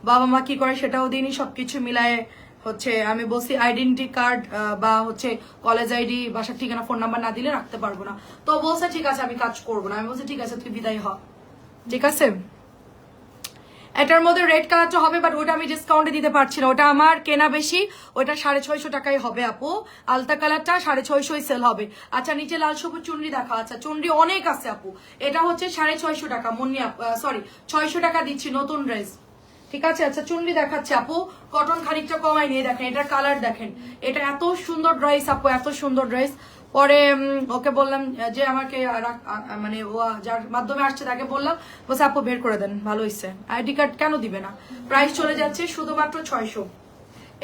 বাবা মা কি করে সেটাও দিইনি, সবকিছু মিলায়ে হচ্ছে আমি বলছি আইডেন্টি কার্ড বা হচ্ছে কলেজ আইডি, বাসার ঠিকানা, ফোন নাম্বার না দিলে রাখতে পারবো না। তো বলছে ঠিক আছে আমি কাজ করবো না, আমি বলছি ঠিক আছে তুই বিদায় হ। ঠিক আছে, এটার মধ্যে রেড কালারটা হবে, বাট ওটা আমি ডিসকাউন্টে দিতে পারছি না, ওটা আমার কেনা বেশি, ওটা 650 টাকাই হবে আপু। আলতা কালারটা 650 সেল হবে। আচ্ছা নিচে লাল সবুজ চুনরি দেখা, আচ্ছা চুনরি অনেক আছে আপু, এটা হচ্ছে 650 টাকা, মুন্নি সরি 600 টাকা দিচ্ছি, নতুন ড্রেস। ঠিক আছে, আচ্ছা চুনরি দেখাচ্ছে আপু, কটন খানিকটা কমাই নিয়ে দেখেন, এটার কালার দেখেন, এটা এত সুন্দর ড্রেস আপু, এত সুন্দর ড্রেস। পরে ওকে বললাম যে আমাকে মানে ও যার মাধ্যমে আসছে তাকে বললাম, বলছে আপু বের করে দেন, ভালো হয়েছে, আইডি কার্ড কেন দিবে না। প্রাইস চলে যাচ্ছে শুধুমাত্র 600,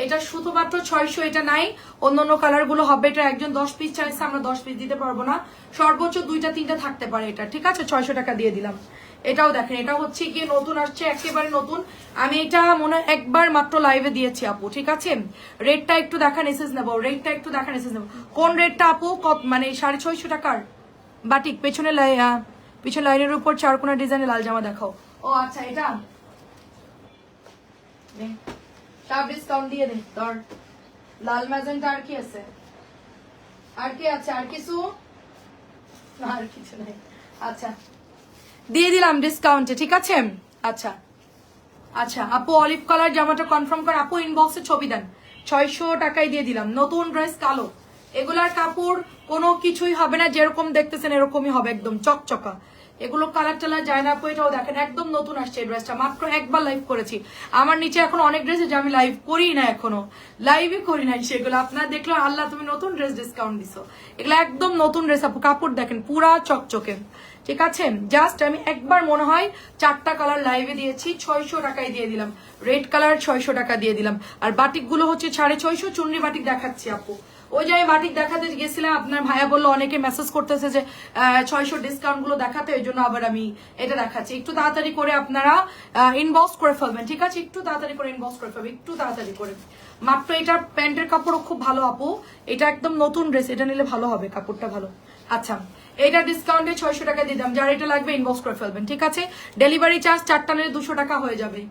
এটা শুধুমাত্র 600, এটা নাই, অন্যান্য কালার গুলো হবে। এটা একজন 10 পিস চাইছে, আমরা 10 পিস দিতে পারবো না, সর্বোচ্চ 2টা 3টা থাকতে পারে এটা, ঠিক আছে? 600 টাকা দিয়ে দিলাম। এটাও দেখেন, এটা হচ্ছে গিয়ে নতুন আসছে, একেবারে নতুন। আমি এটা মনে হয় একবার মাত্র লাইভে দিয়েছি আপু, ঠিক আছে? রেটটা একটু দেখান, এসএস নেবো, রেটটা একটু দেখান, এসএস নেবো। কোন রেটটা আপু? মানে 650 টাকার বাটিক, পেছনে পিছনে লাইনের উপর 4 কোনা ডিজাইনের লাল জামা দেখাও। ও আচ্ছা, এটা সব ডিসকাউন্ট দিয়ে দে ধর। লাল ম্যাজেন্টা আর কি আছে? আর কি আছে? আর কিছু? আর কিছু নাই। আচ্ছা, দিয়ে দিলাম ডিসকাউন্টে, ঠিক আছে? আচ্ছা আচ্ছা আপু, অলিভ কালার জামাটা কনফার্ম করে আপু, ইনবক্সে ছবি দেন। 600 টাকায় দিয়ে দিলাম। নতুন ড্রেস, কালো। এগুলার কাপড় কোনো কিছুই হবে না, যেরকম দেখতেছেন এরকমই হবে, একদম চকচকা। এগুলো কালার টালার যায় না আপু। এটাও দেখেন, একদম নতুন আসছে এই ড্রেসটা, মাত্র একবার লাইভ করেছি। আমার নিচে এখন অনেক ড্রেস আছে আমি লাইভ করি না, এখনো লাইভই করি নাই সেগুলো। আপনার দেখলো আল্লাহ তুমি নতুন ড্রেস ডিসকাউন্ট দিছো, এগুলো একদম নতুন ড্রেস আপু। কাপড় দেখেন পুরা চকচকে, ঠিক আছে? জাস্ট আমি একবার মনে হয় 4টা কালার লাইভে দিয়েছি, 600 টাকায় দিয়ে দিলাম। রেড কালার 600 টাকা দিয়ে দিলাম। আর বাটিক গুলো হচ্ছে 650, চুন্নি বাটিক দেখাচ্ছি আপু। ওই যে আমি বাটিক দেখাতে গেছিলাম, আপনার ভাইয়া বললো অনেকে মেসেজ করতেছে যে 600 ডিসকাউন্ট গুলো দেখাতে, ওই জন্য আবার আমি এটা দেখাচ্ছি। একটু তাড়াতাড়ি করে আপনারা ইনবক্স করে ফেলবেন, ঠিক আছে? একটু তাড়াতাড়ি করে ইনবক্স করে ফেলবেন, একটু তাড়াতাড়ি করে। মাত্র এটা প্যান্টের কাপড়ও খুব ভালো আপু, এটা একদম নতুন ড্রেস, এটা নিলে ভালো হবে, কাপড়টা ভালো। আচ্ছা, এটা ডিসকাউন্টে 600 টাকা দিয়ে দিলাম। যার এটা লাগবে ইনবক্স করে ফেলবেন, ঠিক আছে? ডেলিভারি চার্জ 4টা নিলে 200 টাকা হয়ে যাবে,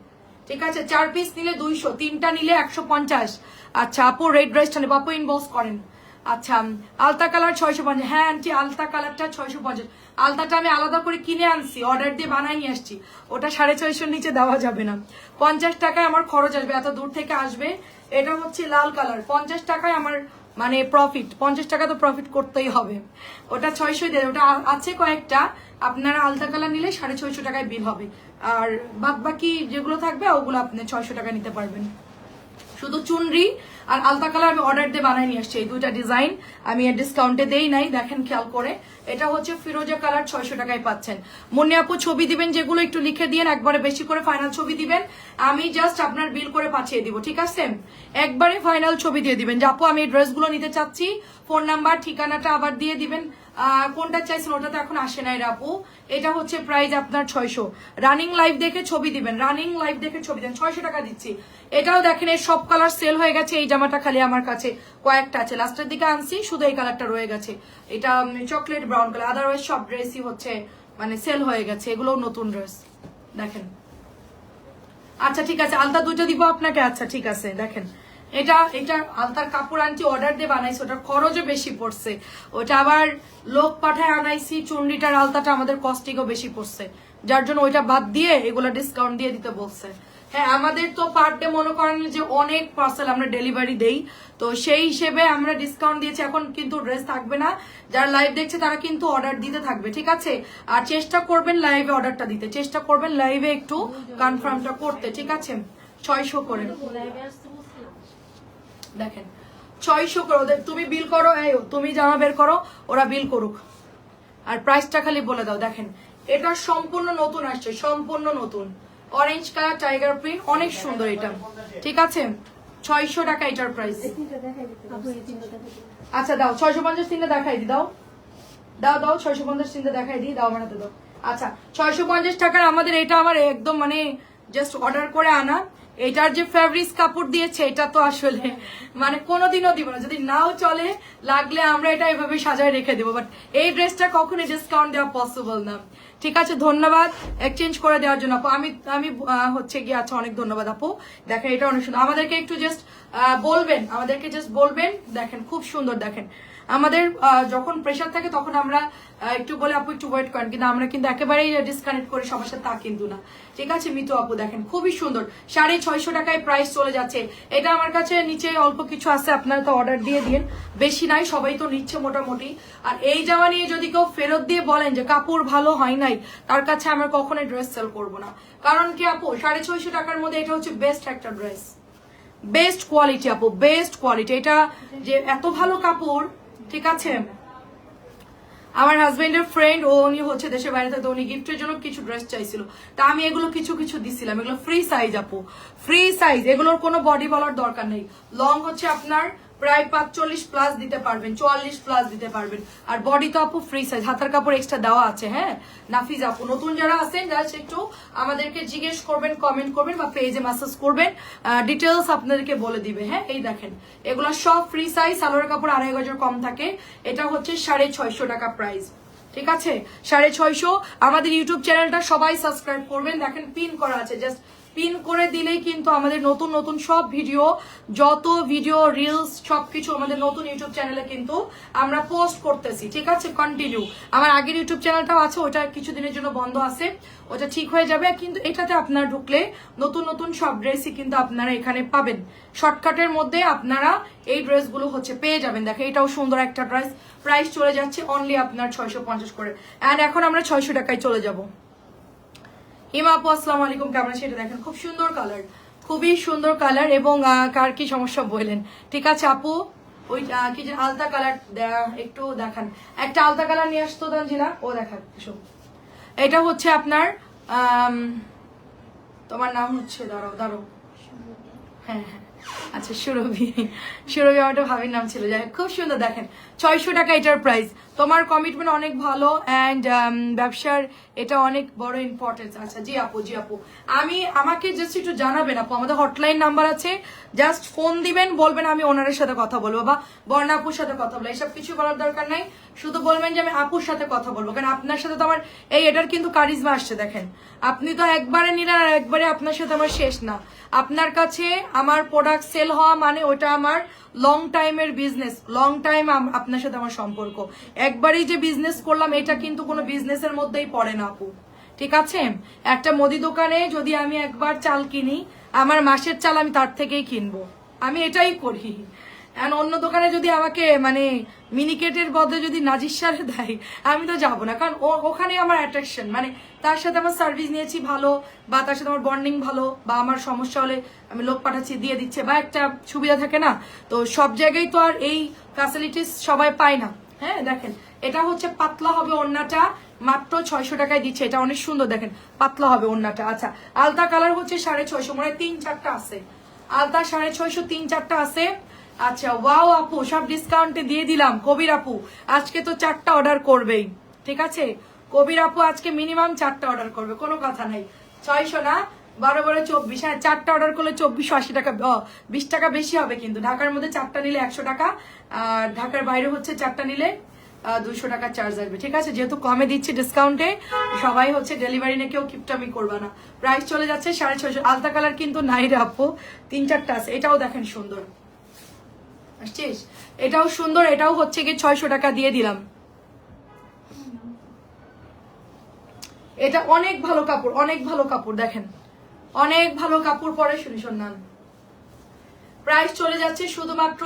ঠিক আছে? 4 পিস নিলে 200, 3টা নিলে 150। আচ্ছা আপু, রেড ড্রেসটা নেবো আপু, ইনবক্স করেন। আচ্ছা, আলতা কালার 650। হ্যাঁ আন্টি, আলতা কালারটা 650। আলতাটা আমি আলাদা করে কিনে আনছি, অর্ডার দিয়ে বানাই নিয়ে আসছি। ওটা 650 নিচে দেওয়া যাবে না। 50 টাকায় আমার খরচ আসবে, এত দূর থেকে আসবে। এটা হচ্ছে লাল কালার, 50 টাকায় আমার মানে প্রফিট। 50 টাকা তো প্রফিট করতেই হবে। ওটা 600 দিয়ে, ওটা আছে কয়েকটা। আপনারা আলতা কালার নিলে 650 টাকায় বিল হবে। আর বাদ বাকি যেগুলো থাকবে ওগুলো আপনি 600 টাকা নিতে পারবেন। শুধু চুনরি আর আলতা কালার আমি অর্ডার দিয়ে বানাই নিয়ে আসছি। এই 2টা ডিজাইন আমি এর ডিসকাউন্টে দেই নাই, দেখেন খেয়াল করে। এটা হচ্ছে ফিরোজা কালার, 600 টাকায় পাচ্ছেন। মুন্নি আপু ছবি দিবেন যেগুলো একটু লিখে দিয়েন, একবারে বেশি করে ফাইনাল ছবি দিবেন। আমি জাস্ট আপনার বিল করে পাঠিয়ে দিব, ঠিক আছে? একবারে ফাইনাল ছবি দিয়ে দিবেন যে আপু আমি এই ড্রেসগুলো নিতে চাচ্ছি। ফোন নাম্বার, ঠিকানাটা আবার দিয়ে দিবেন। কোনটা চাইছেন ওটা তো এখন আসে নাই আপু। এটা হচ্ছে প্রাইস আপনার 600। রানিং লাইভ দেখে ছবি দিবেন, রানিং লাইভ দেখে ছবি দেন। 600 টাকা দিচ্ছি। এটাও দেখেন, এই সব কালার সেল হয়ে গেছে। এই জামাটা খালি আমার কাছে কয়েকটা আছে, লাস্টের দিকে আনছি, শুধু এই কালারটা রয়ে গেছে। এটা চকলেট ব্রাউন কালার, আদারওয়াইজ সব ড্রেসই হচ্ছে মানে সেল হয়ে গেছে। এগুলো নতুন ড্রেস দেখেন। আচ্ছা ঠিক আছে, আলতা 2টা দিব আপনাকে। আচ্ছা ঠিক আছে, দেখেন এটা আলতার কাপড় আনছি, অর্ডার দিয়ে বানাইছি, ওটার খরচও বেশি পড়ছে। ওটা আবার লোক পাঠায় আনাইছি, চুন্ডিটার আলতাটা আমাদের কস্টিংও বেশি পড়ছে, যার জন্য ওইটা বাদ দিয়ে এগুলো ডিসকাউন্ট দিয়ে দিতে বলছে। হ্যাঁ, আমাদের তো পার ডে মনে করেন যে অনেক পার্সেল আমরা ডেলিভারি দেই, তো সেই হিসেবে আমরা ডিসকাউন্ট দিয়েছি। এখন কিন্তু ড্রেস থাকবে না, যারা লাইভ দেখছে তারা কিন্তু অর্ডার দিতে থাকবে, ঠিক আছে? আর চেষ্টা করবেন লাইভে অর্ডারটা দিতে, চেষ্টা করবেন লাইভে একটু কনফার্মটা করতে, ঠিক আছে? 600 করে দেখেন, 600 করে ওদের। তুমি বিল করো, তুমি জামা বের করো, ওরা বিল করুক। আর প্রাইসটা খালি বলে দাও। দেখেন এটা সম্পূর্ণ নতুন আসছে, সম্পূর্ণ নতুন অরেঞ্জ কালার টাইগার প্রিন্ট, অনেক সুন্দর এটা, ঠিক আছে? 600 টাকা এটার প্রাইস। আচ্ছা দাও 650 তিনটা দেখাই দি, দাও দাও দাও 650 তিনটা দেখাই দি, দাও আমার হাতে দাও। আচ্ছা 650 টাকার আমাদের এটা আমার একদম মানে জাস্ট অর্ডার করে আনা। এটার যে ফেব্রিক্স কাপড় দিয়েছে এটা তো আসলে মানে কোনোদিনও দিব না, যদি নাও চলে লাগলে আমরা এটা এভাবে সাজায় রেখে দেবো, বাট এই ড্রেসটা কখনোই ডিসকাউন্ট দেওয়া পসিবল না, ঠিক আছে? ধন্যবাদ এক্সচেঞ্জ করে দেওয়ার জন্য আপু। আমি হচ্ছে গিয়ে আচ্ছা অনেক ধন্যবাদ আপু। দেখেন এটা অনেক সুন্দর, আমাদেরকে একটু জাস্ট বলবেন, আমাদেরকে জাস্ট বলবেন। দেখেন খুব সুন্দর, দেখেন আমাদের যখন প্রেশার থাকে তখন আমরা একটু বলে আপু একটু ওয়েট করেন, কিন্তু আমরা কিন্তু একেবারেই ডিসকানেক্ট করে সবার সাথে তা কিন্তু না, ঠিক আছে? মিতু আপু দেখেন খুবই সুন্দর, 650 টাকায় প্রাইস চলে যাচ্ছে। এটা আমার কাছে নিচে অল্প কিছু আছে, আপনারা তো অর্ডার দিয়ে দিন, বেশি নাই, সবাই তো নিচ্ছে মোটামুটি। আর এই জামা নিয়ে যদি কেউ ফেরত দিয়ে বলেন যে কাপড় ভালো হয় নাই, তার কাছে আমরা কখনোই ড্রেস সেল করবো না। কারণ কি আপু 650 টাকার মধ্যে এটা হচ্ছে বেস্ট একটা ড্রেস, বেস্ট কোয়ালিটি আপু, বেস্ট কোয়ালিটি। এটা যে এত ভালো কাপড়, ঠিক আছে? আমার হাজবেন্ডের ফ্রেন্ড উনি হচ্ছে দেশের বাইরে থাকতো, উনি গিফটের জন্য কিছু ড্রেস চাইছিল, তা আমি এগুলো কিছু কিছু দিছিলাম। এগুলো ফ্রি সাইজ আপু, ফ্রি সাইজ, এগুলোর কোনো বডি বলার দরকার নেই। লং হচ্ছে আপনার প্রায় 45 প্লাস দিতে পারবেন, 44 প্লাস দিতে পারবেন। আর বডি তো আপু ফ্রি সাইজ, হাতের কাপড় এক্সট্রা দেওয়া আছে। হ্যাঁ নাফিজ আপু, নতুন যারা আছেন জাস্ট একটু আমাদেরকে জিজ্ঞেস করবেন, কমেন্ট করবেন বা পেজে মেসেজ করবেন, ডিটেলস আপনাদেরকে বলে দিবে। হ্যাঁ এই দেখেন এগুলো সব ফ্রি সাইজ, সালোয়ার কাপড় 2.5 গজের কম থাকে। এটা হচ্ছে 650 টাকা প্রাইস, ঠিক আছে 650। আমাদের ইউটিউব চ্যানেলটা সবাই সাবস্ক্রাইব করবেন, দেখেন পিন করা আছে, জাস্ট পিন করে দিলেই কিন্তু আমাদের নতুন নতুন সব ভিডিও, যত ভিডিও রিলস সবকিছু আমাদের নতুন ইউটিউব চ্যানেলে কিন্তু আমরা পোস্ট করতেছি, ঠিক আছে কন্টিনিউ। আমার আগের ইউটিউব চ্যানেলটাও আছে, ওটা কিছুদিনের জন্য বন্ধ আছে, ওটা ঠিক হয়ে যাবে। কিন্তু এটাতে আপনারা ঢুকলে নতুন নতুন সব ড্রেসই কিন্তু আপনারা এখানে পাবেন, শর্টকাটের মধ্যে আপনারা এই ড্রেসগুলো হচ্ছে পেয়ে যাবেন। দেখেন এটাও সুন্দর একটা ড্রেস, প্রাইস চলে যাচ্ছে অনলি আপনার 650 করে। অ্যান্ড এখন আমরা 600 টাকায় চলে যাব। হিমা আপু আসসালামু আলাইকুম, কেমন আছে? এটা দেখেন খুব সুন্দর কালার, খুবই সুন্দর কালার। এবং কার কি সমস্যা বললেন, ঠিক আছে আপু ওই কি যে আলতা কালার একটু দেখান, একটা আলতা কালার নিয়ে আসতো তানজিলা, ও দেখান। এটা হচ্ছে আপনার তোমার নাম হচ্ছে দাঁড়াও দাঁড়াও, হ্যাঁ হ্যাঁ আচ্ছা সুরভি, সুরভি আমার একটা ভাবির নাম ছিল, যাই খুব সুন্দর। দেখেন 600 টাকা এটার প্রাইস। তোমার কমিটমেন্ট অনেক ভালো অ্যান্ড ব্যবসার এটা অনেক বড় ইম্পর্টেন্স। আচ্ছা জি আপু, জি আপু আমাকে জাস্ট একটু জানাবেন আপু, আমাদের হটলাইন নাম্বার আছে, জাস্ট ফোন দিবেন, বলবেন আমি ওনারের সাথে কথা বলবো বা বর্ণা আপুর সাথে কথা বলবো, এসব কিছু বলার দরকার নাই, শুধু বলবেন যে আমি আপুর সাথে কথা বলবো। কারণ আপনার সাথে তো আমার এটার কিন্তু কারিজমা আসছে। দেখেন আপনি তো একবারে নিলেন আর একবারে আপনার সাথে আমার শেষ না। আপনার কাছে আমার প্রোডাক্ট সেল হওয়া মানে ওটা আমার লং টাইমের বিজনেস, লং টাইম আপনার সাথে আমার সম্পর্ক। একবারই যে বিজনেস করলাম এটা কিন্তু কোনো বিজনেসের মধ্যেই পড়ে না আপু, ঠিক আছে। একটা মুদি দোকানে যদি আমি একবার চাল কিনি, আমার মাসের চাল আমি তার থেকেই কিনবো, আমি এটাই করি। এখন অন্য দোকানে যদি আমাকে মানে মিনিকেটের বদলে যদি নাজির সারে দেয়, আমি তো যাবো না, কারণ ওখানে আমার অ্যাট্রাকশন, মানে তার সাথে আমার সার্ভিস নিয়েছি ভালো, বা তার সাথে আমার বন্ডিং ভালো, বা আমার সমস্যা হলে আমি লোক পাঠাচ্ছি দিয়ে দিচ্ছে, বা একটা সুবিধা থাকে না। তো সব জায়গায় তো আর এই ফ্যাসিলিটিস সবাই পায় না। হ্যাঁ দেখেন এটা হচ্ছে পাতলা হবে ওড়নাটা, মাত্র 600 টাকায় দিচ্ছে, এটা অনেক সুন্দর। দেখেন পাতলা হবে ওড়নাটা। আচ্ছা আলতা কালার হচ্ছে 650, মানে 3-4টা আছে আলতা, 650 3-4টা আছে। আচ্ছা ওয়াও আপু, সব ডিসকাউন্টে দিয়ে দিলাম। কবির আপু আজকে তো 4টা অর্ডার করবেই, ঠিক আছে কবির আপু আজকে মিনিমাম 4টা অর্ডার করবে, কোনো কথা নাই। 600 না 12-12-24, হ্যাঁ 4টা অর্ডার করলে 2480 টাকা, 20 টাকা বেশি হবে। কিন্তু ঢাকার মধ্যে 4টা নিলে 100 টাকা, আর ঢাকার বাইরে হচ্ছে 4টা নিলে 200 টাকা চার্জ আসবে, ঠিক আছে। যেহেতু কমে দিচ্ছি ডিসকাউন্টে, সবাই হচ্ছে ডেলিভারি নিয়ে কেউ কিপটামি করবে না। প্রাইস চলে যাচ্ছে 650। আলতা কালার কিন্তু নাই রে আপু, 3-4টা আছে। এটাও দেখেন সুন্দর, আসছিস এটাও সুন্দর, এটাও হচ্ছে কি 600 টাকা দিয়ে দিলাম। এটা অনেক ভালো কাপড়, অনেক ভালো কাপড়, দেখেন অনেক ভালো কাপড় পরে শুনি শোনান। প্রাইস চলে যাচ্ছে শুধুমাত্র,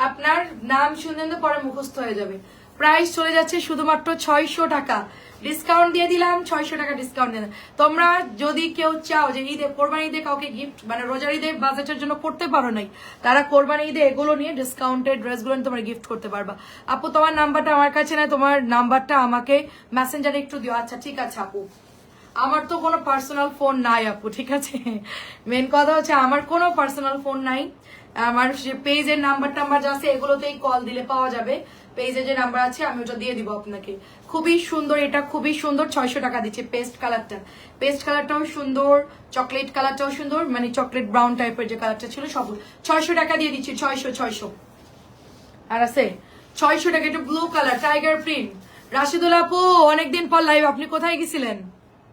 আপনার নাম শুনলেন তো পরে মুখস্থ হয়ে যাবে। প্রাইস চলে যাচ্ছে শুধুমাত্র 600 টাকা, ডিসকাউন্ট দিয়ে দিলাম 600 টাকা ডিসকাউন্ট দিয়ে। তোমরা যদি কেউ চাও যে ঈদে কোরবানি ঈদে কাউকে গিফট, মানে রোজার ঈদে বাজেটের জন্য করতে পারো নাই, তারা কোরবানি ঈদে এগুলো নিয়ে ডিসকাউন্টেড ড্রেসগুলো তোমরা গিফট করতে পারবা। আপু তোমার নাম্বারটা আমার কাছে না, তোমার নাম্বারটা আমাকে মেসেঞ্জারে একটু দিও। আচ্ছা ঠিক আছে আপু, আমার তো কোনো পার্সোনাল ফোন নাই আপু, ঠিক আছে। মেন কথা হচ্ছে আমার কোনো পার্সোনাল ফোন নাই, আমার যে পেজের নাম্বার টাম্বার যা আছে এগুলোতেই কল দিলে পাওয়া যাবে। পেজে যে নাম্বার আছে আমি ওটা দিয়ে দিব আপনাকে। খুবই সুন্দর, এটা খুবই সুন্দর, 600 টাকা দিচ্ছে। পেস্ট কালারটা, পেস্ট কালারটাও সুন্দর, চকলেট কালারটাও সুন্দর, মানে চকলেট ব্রাউন টাইপের যে কালারটা ছিল সব 600 টাকা দিয়ে দিচ্ছি। 600 আর আছে 600 টাকা। একটু blue colour tiger print. Rashidul আপু অনেকদিন পর লাইভ, আপনি কোথায় গেছিলেন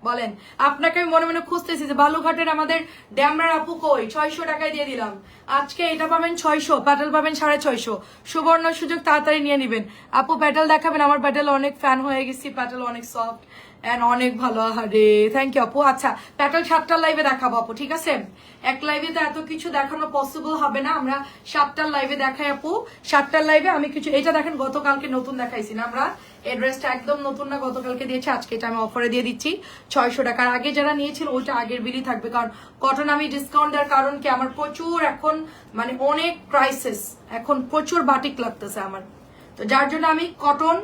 বলেন? আপনাকে আমি মনে মনে খুঁজতেছি যে বালুঘাটের আমাদের ড্যামরার আপু কই। 600 টাকায় দিয়ে দিলাম। আজকে এটা পাবেন 600, প্যাটেল পাবেন 650। সুবর্ণ সুযোগ, তাড়াতাড়ি নিয়ে নিবেন। আপু প্যাটেল দেখাবেন? আমার প্যাটেল অনেক ফ্যান হয়ে গেছি, প্যাটেল অনেক সফট এন্ড অনেক ভালো। আরে থ্যাংক ইউ আপু। আচ্ছা প্যাটেল 7টার লাইভে দেখাবো আপু, ঠিক আছে। এক লাইভে তো এত কিছু দেখানো পসিবল হবে না, আমরা 7টার লাইভে দেখাই আপু। 7টার লাইভে আমি কিছু, এটা দেখেন গতকালকে নতুন দেখাইছি না আমরা, এই ড্রেসটা একদম নতুন না, গতকালকে দিয়েছি, আজকে এটা আমি অফারে দিয়ে দিচ্ছি 600 টাকার। আগে যারা নিয়েছিল ওইটা আগের বিলই থাকবে, কারণ কটন আমি ডিসকাউন্ট দেওয়ার কারণ কি, আমার প্রচুর এখন মানে অনেক ক্রাইসিস, এখন প্রচুর বাটিক লাগতেছে আমার, তো যার জন্য আমি কটন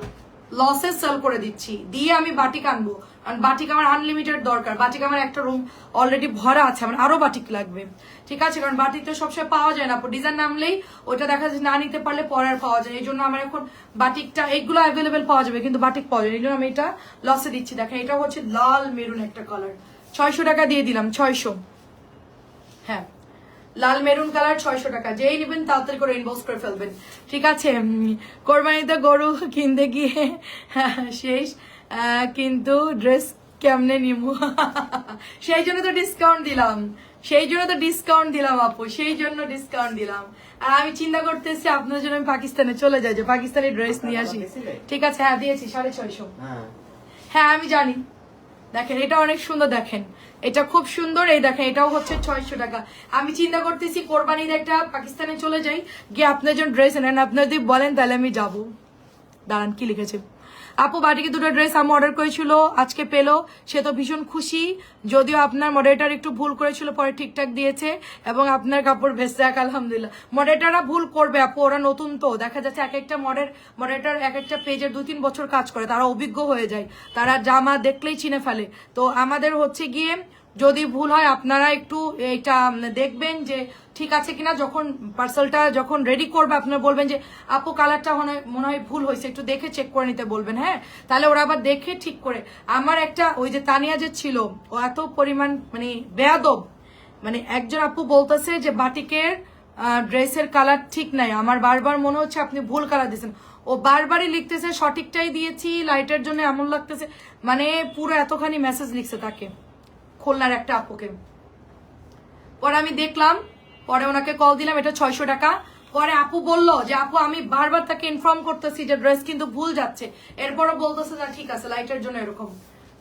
লসে সেল করে দিচ্ছি, দিয়ে আমি বাটিক আনবো, কারণ বাটিক আমার আনলিমিটেড দরকার। বাটিক আমার একটা রুম অলরেডি ভরা আছে, আমার আরো বাটিক লাগবে, ঠিক আছে? কারণ বাটিক তো সবসময় পাওয়া যায় না, ডিজাইন নামলেই ওটা দেখা যাচ্ছে না নিতে পারলে পরে আর পাওয়া যায়। এই জন্য আমার এখন বাটিকটা এইগুলো অ্যাভেলেবেল পাওয়া যাবে, কিন্তু বাটিক পাওয়া যায়, এই জন্য আমি এটা লসে দিচ্ছি। দেখেন এটা হচ্ছে লাল মেরুন একটা কালার, 600 টাকা দিয়ে দিলাম, 600। হ্যাঁ, লাল মেরুন কালার 600 টাকা। যেই নেবেন তাড়াতাড়ি করে ইনবক্স করে ফেলবেন, ঠিক আছে? কোরবানিতে গরু কিনতে গিয়ে শেষ, কিন্তু ড্রেস কেমনে নিমু? সেই জন্য তো ডিসকাউন্ট দিলাম, সেই জন্য তো ডিসকাউন্ট দিলাম আপু, সেই জন্য ডিসকাউন্ট দিলাম। আর আমি চিন্তা করতেছি আপনার জন্য আমি পাকিস্তানে চলে যাই, যে পাকিস্তানি ড্রেস নিয়ে আসি, ঠিক আছে? হ্যাঁ দিয়েছি 650। হ্যাঁ আমি জানি। দেখেন এটা অনেক সুন্দর, দেখেন এটা খুব সুন্দর। এই দেখেন এটাও হচ্ছে 600 টাকা। আমি চিন্তা করতেছি কোরবানির একটা পাকিস্তানে চলে যাই, গিয়ে আপনার জন্য ড্রেস এনেন। আপনার যদি বলেন তাহলে আমি যাবো। দাঁড়ান কি লিখেছে আপু, বাটিকে দুটো ড্রেস আমি অর্ডার করেছিল, আজকে পেলো, সে তো ভীষণ খুশি। যদিও আপনার মডারেটার একটু ভুল করেছিল, পরে ঠিকঠাক দিয়েছে এবং আপনার কাপড় ভেসে যাক আলহামদুলিল্লাহ। মডারেটাররা ভুল করবে আপু, ওরা নতুন তো, দেখা যাচ্ছে এক একটা মডারেটার এক একটা পেজের 2-3 বছর কাজ করে, তারা অভিজ্ঞ হয়ে যায়, তারা জামা দেখলেই চিনে ফেলে। তো আমাদের হচ্ছে গিয়ে যদি ভুল হয় আপনারা একটু এটা দেখবেন যে ঠিক আছে কিনা। যখন পার্সেলটা যখন রেডি করবে আপনারা বলবেন যে আপু কালারটা মনে হয় ভুল হয়েছে, একটু দেখে চেক করে নিতে বলবেন। হ্যাঁ, তাহলে ওরা আবার দেখে ঠিক করে। আমার একটা ওই যে তানিয়া যে ছিল, ও এত পরিমাণ মানে বেয়াদব, মানে একজন আপু বলতেছে যে বাটিকের ড্রেসের কালার ঠিক নাই, আমার বারবার মনে হচ্ছে আপনি ভুল কালার দিয়েছেন। ও বারবারই লিখতেছে সঠিকটাই দিয়েছি, লাইটের জন্য এমন লাগতেছে, মানে পুরো এতখানি মেসেজ লিখছে তাকে, খুলনার একটা আপুকে। পরে আমি দেখলাম, পরে ওনাকে কল দিলাম, এটা 600 টাকা। পরে আপু বলল যে আপু আমি বারবার তাকে ইনফর্ম করতেছি যে ড্রেস কিন্তু ভুল যাচ্ছে, এরপরও বলতেছে না ঠিক আছে লাইটের জন্য এরকম।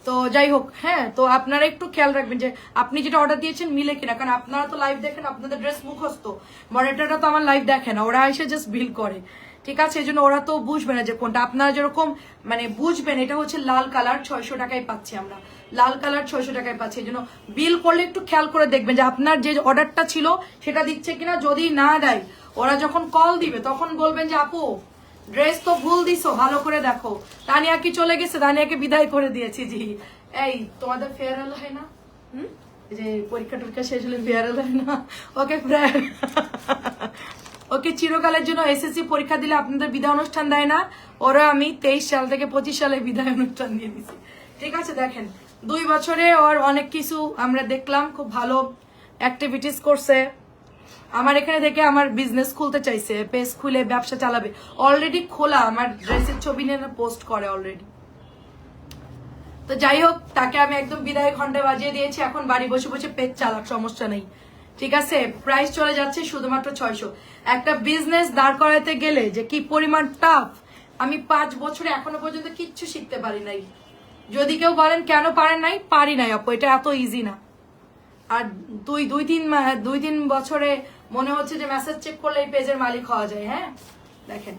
তো যাই হোক, হ্যাঁ, তো আপনারা একটু খেয়াল রাখবেন যে আপনি যেটা অর্ডার দিয়েছেন মিলে কিনা, কারণ আপনারা তো লাইভ দেখেন, আপনাদের ড্রেস মুখস্থ, মডারেটররা তো আমার লাইভ দেখে না, ওরা এসে জাস্ট বিল করে, ঠিক আছে? এই জন্য ওরা তো বুঝবে না যে কোনটা। আপনারা যেরকম মানে বুঝবেন, এটা হচ্ছে লাল কালার, 600 টাকায় পাচ্ছি আমরা, লাল কালার 600 টাকায় পাচ্ছি। এই জন্য বিল করলে একটু খেয়াল করে দেখবেন যে আপনার যে অর্ডারটা ছিল সেটা দিচ্ছে কিনা। যদি না দেয়, ওরা যখন কল দিবে তখন বলবেন যে আপু ড্রেস তো ভুল দিছো, ভালো করে দেখো। তানিয়া কি চলে গেছে? তানিয়াকে বিদায় করে দিয়েছি। জি, এই তোমাদের ফেয়ারওয়েল হয় না? যে পরীক্ষা টরীক্ষা শেষ হলে ফেয়ারওয়েল হয় না? ওকে ওকে চিরকালের জন্য এসএসসি পরীক্ষা দিলে আপনাদের বিদায় অনুষ্ঠান দেয় না, ওরা আমি 23 সাল থেকে 25 সালে বিদায় অনুষ্ঠান দিয়ে দিছি, ঠিক আছে? দেখেন 2 বছরে ওর অনেক কিছু আমরা দেখলাম, খুব ভালো অ্যাক্টিভিটিস করছে। আমার এখানে থেকে আমার বিজনেস খুলতে চাইছে, পেজ খুলে ব্যবসা চালাবে, অলরেডি খোলা, আমার ড্রেসের ছবি নিয়ে পোস্ট করে অলরেডি। তো যাই হোক, তাকে আমি একদম বিদায় ঘন্টা বাজিয়ে দিয়েছি, এখন বাড়ি বসে বসে পেজ চালাক, সমস্যা নেই, ঠিক আছে? প্রাইস চলে যাচ্ছে শুধুমাত্র 600। একটা বিজনেস দাঁড় করাতে গেলে যে কি পরিমাণ টাফ, আমি 5 বছরে এখনো পর্যন্ত কিচ্ছু শিখতে পারি নাই। যদি কেউ বলেন কেন পারেন নাই, পারি নাই আপু, এটা এত ইজি না। আর দুই তিন বছরে মনে হচ্ছে যে মেসেজ চেক করলে এই পেজের মালিক হওয়া যায়। হ্যাঁ দেখেন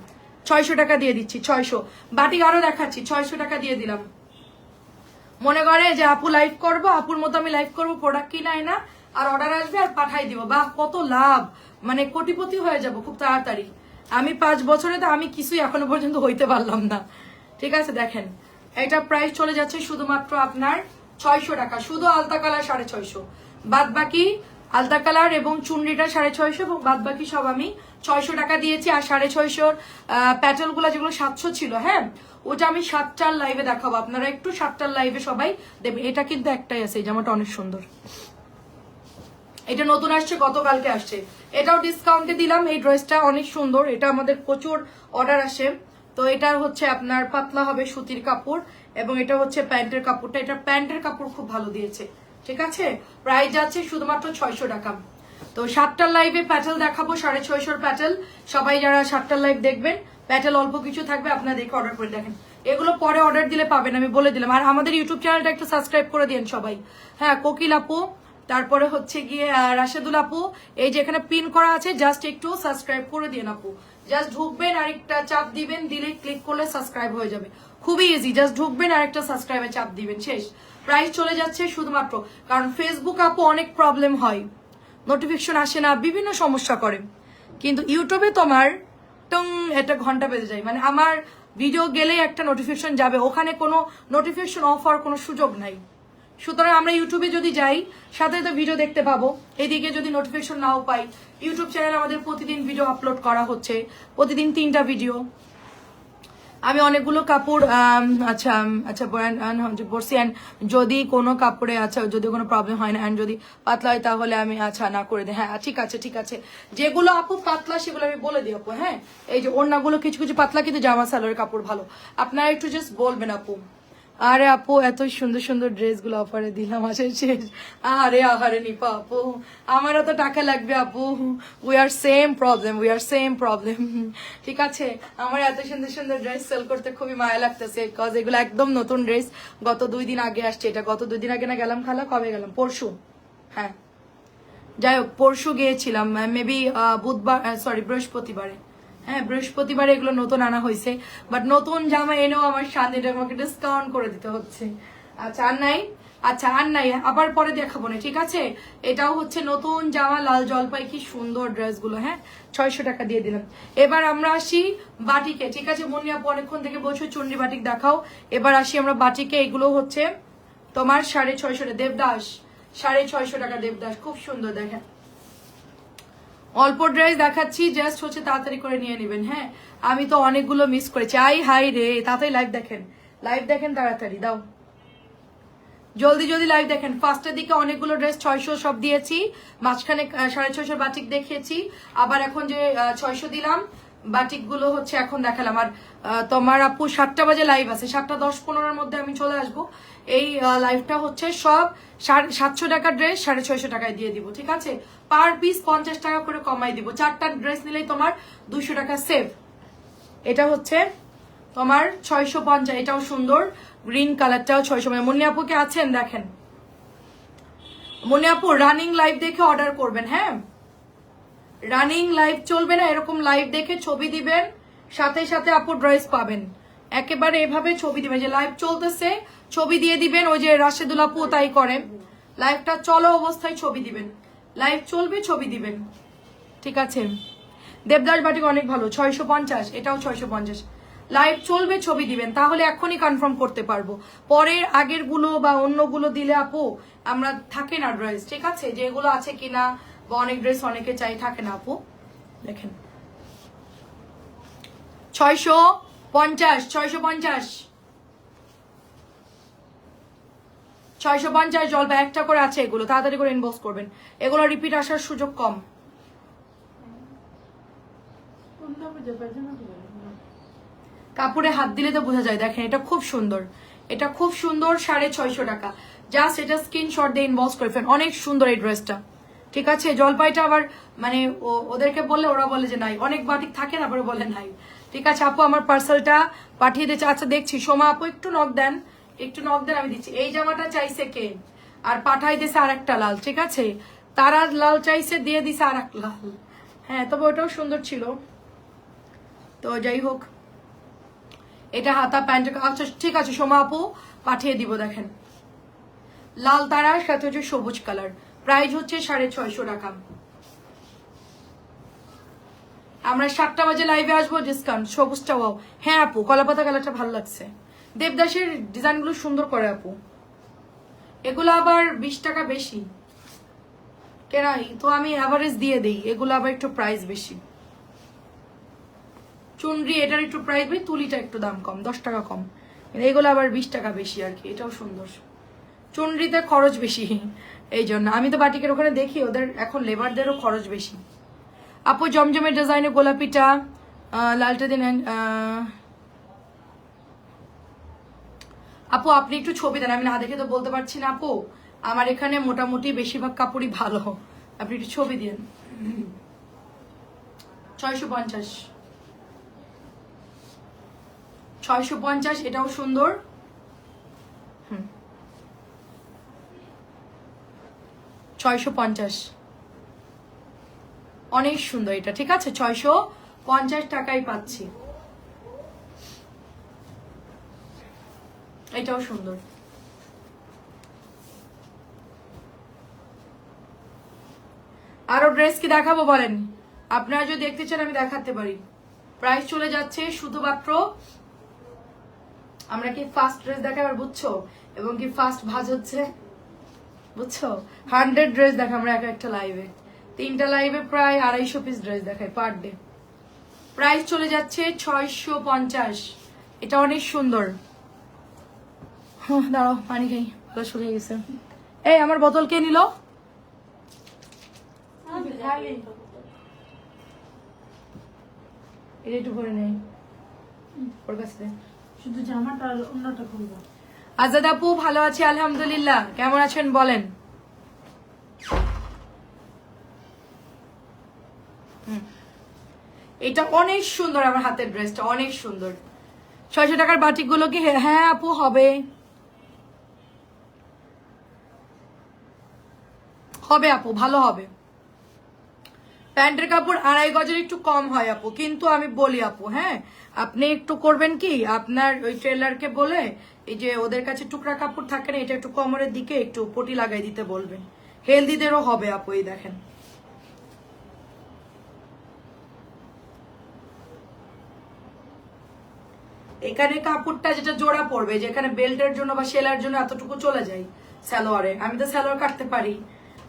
600 টাকা দিয়ে দিচ্ছি, 600। বাটিক আরো দেখাচ্ছি, 600 টাকা দিয়ে দিলাম। মনে করে যে আপু লাইভ করবো, আপুর মতো আমি লাইভ করবো, প্রোডাক্ট কিনাই না, আর অর্ডার আসবে আর পাঠাই দিব, বাহ কত লাভ, মানে কোটিপতি হয়ে যাব খুব তাড়াতাড়ি। আমি 5 বছরে তো আমি কিছুই এখনো পর্যন্ত হইতে পারলাম না, ঠিক আছে? দেখেন এটা প্রাইস চলে যাচ্ছে শুধুমাত্র আপনার 600 টাকা, শুধু আলতা কালার 650, বাদ বাকি আলতা কালার এবং চুনরিটা 650 এবং বাদ বাকি সব আমি 600 টাকা দিয়েছি। আর 650 প্যাটেল গুলা যেগুলো 700 ছিল, হ্যাঁ ওটা আমি 7টার লাইভে দেখাবো, আপনারা একটু 7টার লাইভে সবাই দেখবেন। এটা কিন্তু একটাই আছে, এই জামাটা অনেক সুন্দর, এটা নতুন আসছে, গতকালকে আসছে, এটাও ডিসকাউন্টে দিলাম। এই ড্রেসটা অনেক সুন্দর, এটা আমাদের প্রচুর অর্ডার আসে। তো এটা হচ্ছে আপনার পাতলা হবে সুতির কাপড়, এবং এটা হচ্ছে প্যান্টের কাপড়টা, এটা প্যান্টের কাপড় খুব ভালো দিয়েছে, ঠিক আছে? প্রাইস যাচ্ছে শুধুমাত্র 600 টাকা। তো 7টার লাইভে প্যাটেল দেখাবো, 650 প্যাটেল। সবাই যারা 7টার লাইভ দেখবেন, প্যাটেল অল্প কিছু থাকবে, আপনারা দেখে অর্ডার করে দেখেন। এগুলো পরে অর্ডার দিলে পাবেন, আমি বলে দিলাম। আর আমাদের ইউটিউব চ্যানেলটা একটু সাবস্ক্রাইব করে দিন সবাই। হ্যাঁ, কোকিল আপু, তারপরে হচ্ছে গিয়ে রাশেদুল আপু, এই যে এখানে পিন করা আছে, জাস্ট একটু সাবস্ক্রাইব করে দিন আপু। জাস্ট ঢুকবেন আর একটা চাপ দিবেন, দিলে ক্লিক করলে সাবস্ক্রাইব হয়ে যাবে, খুবই ইজি। জাস্ট ঢুকবেন আর একটা সাবস্ক্রাইবে চাপ দিবেন, শেষ। প্রাইস চলে যাচ্ছে শুধুমাত্র, কারণ ফেসবুক আপু অনেক প্রবলেম হয়, নোটিফিকেশন আসে না, বিভিন্ন সমস্যা করে, কিন্তু ইউটিউবে তোমার টং একটা ঘন্টা বেজে যায়, মানে আমার ভিডিও গেলেই একটা নোটিফিকেশন যাবে, ওখানে কোনো নোটিফিকেশন অফ হওয়ার কোনো সুযোগ নাই। সুতরাং আমরা ইউটিউবে যদি যাই সাথে তো ভিডিও দেখতে পাবো, এদিকে যদি নোটিফিকেশন নাও পাই, ইউটিউব চ্যানেলে আমাদের প্রতিদিন ভিডিও আপলোড করা হচ্ছে, প্রতিদিন 3টা ভিডিও। আমি অনেকগুলো কাপড় আচ্ছা আচ্ছা বলছি, অ্যান্ড যদি কোনো কাপড়ে আচ্ছা যদি কোনো প্রবলেম হয় না, অ্যান্ড যদি পাতলা হয় তাহলে আমি আচ্ছা না করে দিই। হ্যাঁ ঠিক আছে ঠিক আছে, যেগুলো আপু পাতলা সেগুলো আমি বলে দিই আপু। হ্যাঁ এই যে ওড়নাগুলো কিছু কিছু পাতলা, কিন্তু জামা সালোয়ারের কাপড় ভালো, আপনারা একটু জাস্ট বলবেন আপু। আরে আপু এত সুন্দর সুন্দর ড্রেসগুলো অফারে দিলাম, আসে শেষ। আরে আহারে নিপা আপু, আমারও তো টাকা লাগবে আপু, উই আর সেম প্রবলেম। ঠিক আছে, আমার এত সুন্দর সুন্দর ড্রেস সেল করতে খুবই মায়া লাগতেছে, বিকজ এগুলো একদম নতুন ড্রেস, গত 2 দিন আগে আসছে। এটা গত 2 দিন আগে না গেলাম খালা, কবে গেলাম? পরশু। হ্যাঁ যাই হোক, পরশু গিয়েছিলাম, মেবি বুধবার, সরি বৃহস্পতিবারে। হ্যাঁ বৃহস্পতিবারে এগুলো নতুন আনা হয়েছে, বাট নতুন জামা এনেও আমার শান্তিটা আমাকে ডিসকাউন্ট করে দিতে হচ্ছে। আচ্ছা আর নাই, আচ্ছা আর নাই, আবার পরে দেখাবো না, ঠিক আছে। এটাও হচ্ছে নতুন জামা, লাল জলপাই, কি সুন্দর ড্রেসগুলো। হ্যাঁ 600 টাকা দিয়ে দিলাম। এবার আমরা আসি বাটিকে, ঠিক আছে। মনিয়াপু অনেকক্ষণ থেকে বলছো চুন্ডি বাটিক দেখাও, এবার আসি আমরা বাটিকে। এগুলো হচ্ছে তোমার 650 টাকা, দেবদাস 650 টাকা দেবদাস, খুব সুন্দর। দেখেন অল্প ড্রেস দেখাচ্ছি, জাস্ট হচ্ছে তাড়াতাড়ি করে নিয়ে নেবেন। হ্যাঁ আমি তো অনেকগুলো মিস করেছি, আই হাই রে। তাড়াতাড়ি লাইভ দেখেন তাড়াতাড়ি দাও, জলদি জলদি লাইভ দেখেন। ফার্স্টের দিকে অনেকগুলো ড্রেস 600 সব দিয়েছি, মাঝখানে 650 বাটিক দেখিয়েছি, আবার এখন যে 600 দিলাম বাটিক গুলো হচ্ছে এখন দেখালাম। আর তোমার আপু 7টা বাজে লাইভ আছে, 7টা 10-15-এর মধ্যে আমি চলে আসবো। এই লাইভটা হচ্ছে সব 700 টাকার ড্রেস 650 টাকায় দিয়ে দিব, ঠিক আছে। পার পিস 50 টাকা করে কমাই দিব, 4টা ড্রেস নিলেই তোমার 200 টাকা সেভ। এটা হচ্ছে তোমার 650, এটাও সুন্দর, গ্রিন কালারটাও 600। মনি আপু কে আছেন দেখেন, মনি আপু রানিং লাইভ দেখে অর্ডার করবেন। হ্যাঁ রানিং লাইভ চলবে না, এরকম লাইভ দেখে ছবি দিবেন, সাথে সাথে আপু ড্রেস পাবেন। একেবারে এভাবে ছবি দিবেন, যে লাইভ চলতেছে ছবি দিয়ে দিবেন, ওই যে রাশেদুল আপু তাই করে, লাইভটা চলো অবস্থায় ছবি দিবেন, লাইভ চলবে ছবি দিবেন, ঠিক আছে। দেবদাস বাটিক অনেক ভালো, 650, এটাও 650। লাইভ চলবে ছবি দিবেন, তাহলে এখনই কনফার্ম করতে পারবো। পরের আগের গুলো বা অন্যগুলো দিলে আপু আমরা থাকে না ড্রেস, ঠিক আছে, যেগুলো আছে কিনা বা অনেক ড্রেস অনেকে চাই, থাকে না আপু। দেখেন 650, 650 জলবা একটা করে আছে, এগুলো তাড়াতাড়ি করে ইনবক্স করবেন, এগুলো রিপিট আসার সুযোগ কম। কাপড়ে হাত দিলে তো বোঝা যায়, দেখেন এটা খুব সুন্দর, এটা খুব সুন্দর, 650 টাকা। জাস্ট এটা স্ক্রিনশট দিয়ে ইনবক্স করে ফেলেন, অনেক সুন্দর এই ড্রেসটা, ঠিক আছে। জলপাইটা আবার মানে ওদেরকে বললে ওরা বলে যে নাই, অনেক বাটিক থাকে না, আবার বলে নাই, ঠিক আছে। আপু আমার পার্সেলটা পাঠিয়ে দিচ্ছে, আচ্ছা দেখছি। সোমা আপু একটু নক দেন, আমি দিচ্ছি। এই জামাটা চাইছে কে, আর পাঠাই দিছে আর একটা লাল, ঠিক আছে। তারা লাল চাইছে, দিয়ে দিছে আর এক লাল। হ্যাঁ তবে ওটাও সুন্দর ছিল, তো যাই হোক। এটা হাতা প্যান্ট, আচ্ছা ঠিক আছে সোমা আপু পাঠিয়ে দিব। দেখেন লাল তারার সাথে হচ্ছে সবুজ কালার, প্রাইস হচ্ছে 650 টাকা। আমরা 7টা বাজে লাইভে আসবো, ডিসকাউন্ট সবুজটা। ওয়াও হ্যাঁ আপু কলাপাতা কালারটা ভালো লাগছে, দেবদাসের ডিজাইনগুলো সুন্দর করে আপু। এগুলো আবার 20 টাকা বেশি কেনাই, তো আমি অ্যাভারেজ দিয়ে দিই, এগুলো আবার একটু প্রাইস বেশি। চুনরি এটার একটু প্রাইস বেশি, তুলিটা একটু দাম কম, 10 টাকা কম, এগুলো আবার 20 টাকা বেশি আর কি। এটাও সুন্দর, চুনরিতে খরচ বেশি, এই জন্য। আমি তো বাটিকের ওখানে দেখি ওদের এখন লেবারদেরও খরচ বেশি। আপু জমজমের ডিজাইনে গোলাপিটা লালটা দিন। আপু আপনি একটু ছবি দেন, আমি না দেখে তো বলতে পারছি না আপু, আমার এখানে মোটামুটি বেশিরভাগ কাপড়ই ভালো, আপনি একটু ছবি দিন। 650, 650, এটাও সুন্দর। 650 অনেক সুন্দর এটা, ঠিক আছে। 650 টাকায় পাচ্ছি, এটাও সুন্দর। আরো ড্রেস কি দেখাবো বলেন, আপনারা যদি দেখতে চান আমি দেখাতে পারি। প্রাইস চলে যাচ্ছে শুধুমাত্র আমরা কি ফার্স্ট ড্রেস দেখাই আর বুঝছো, এবং কি ফার্স্ট ভাজ হচ্ছে বুঝছো। 100 ড্রেস দেখাই আমরা একটা লাইভে, 3টা লাইভে প্রায় 250 পিস ড্রেস দেখাই পার ডে। প্রাইস চলে যাচ্ছে 650। এটা অনেক সুন্দর। দাঁড়াও পানি খাই, শুরু হয়ে গেছে। এই আমার বোতল কে নিল? এটা একটু ভরে নেই ওর কাছে। শুধু জামাটা আর অন্যটা খুলবো। আজাদ আপু ভালো আছি আলহামদুলিল্লাহ, কেমন আছেন বলেন? এটা অনেক সুন্দর, আমার হাতের ড্রেসটা অনেক সুন্দর। 600 টাকার বাটিক গুলো কি? হ্যাঁ আপু হবে, হবে আপু, ভালো হবে। প্যান্টের কাপড় 2.5 গজের একটু কম হয় আপু, কিন্তু আমি বলি আপু, হ্যাঁ আপনি একটু করবেন কি, আপনার ওই ট্রেলারকে বলে এই যে ওদের কাছে টুকরা কাপড় থাকে না, এটা একটু কোমরের দিকে একটু পটি লাগাই দিতে বলবেন, হেলদিদেরও হবে আপু। এই দেখেন এখানে কাপড়টা যেটা জোড়া পড়বে, যেখানে বেল্টের জন্য বা সেলার জন্য এতটুকু চলে যায় সালোয়ারে, আমি তো সালোয়ার কাটতে পারি,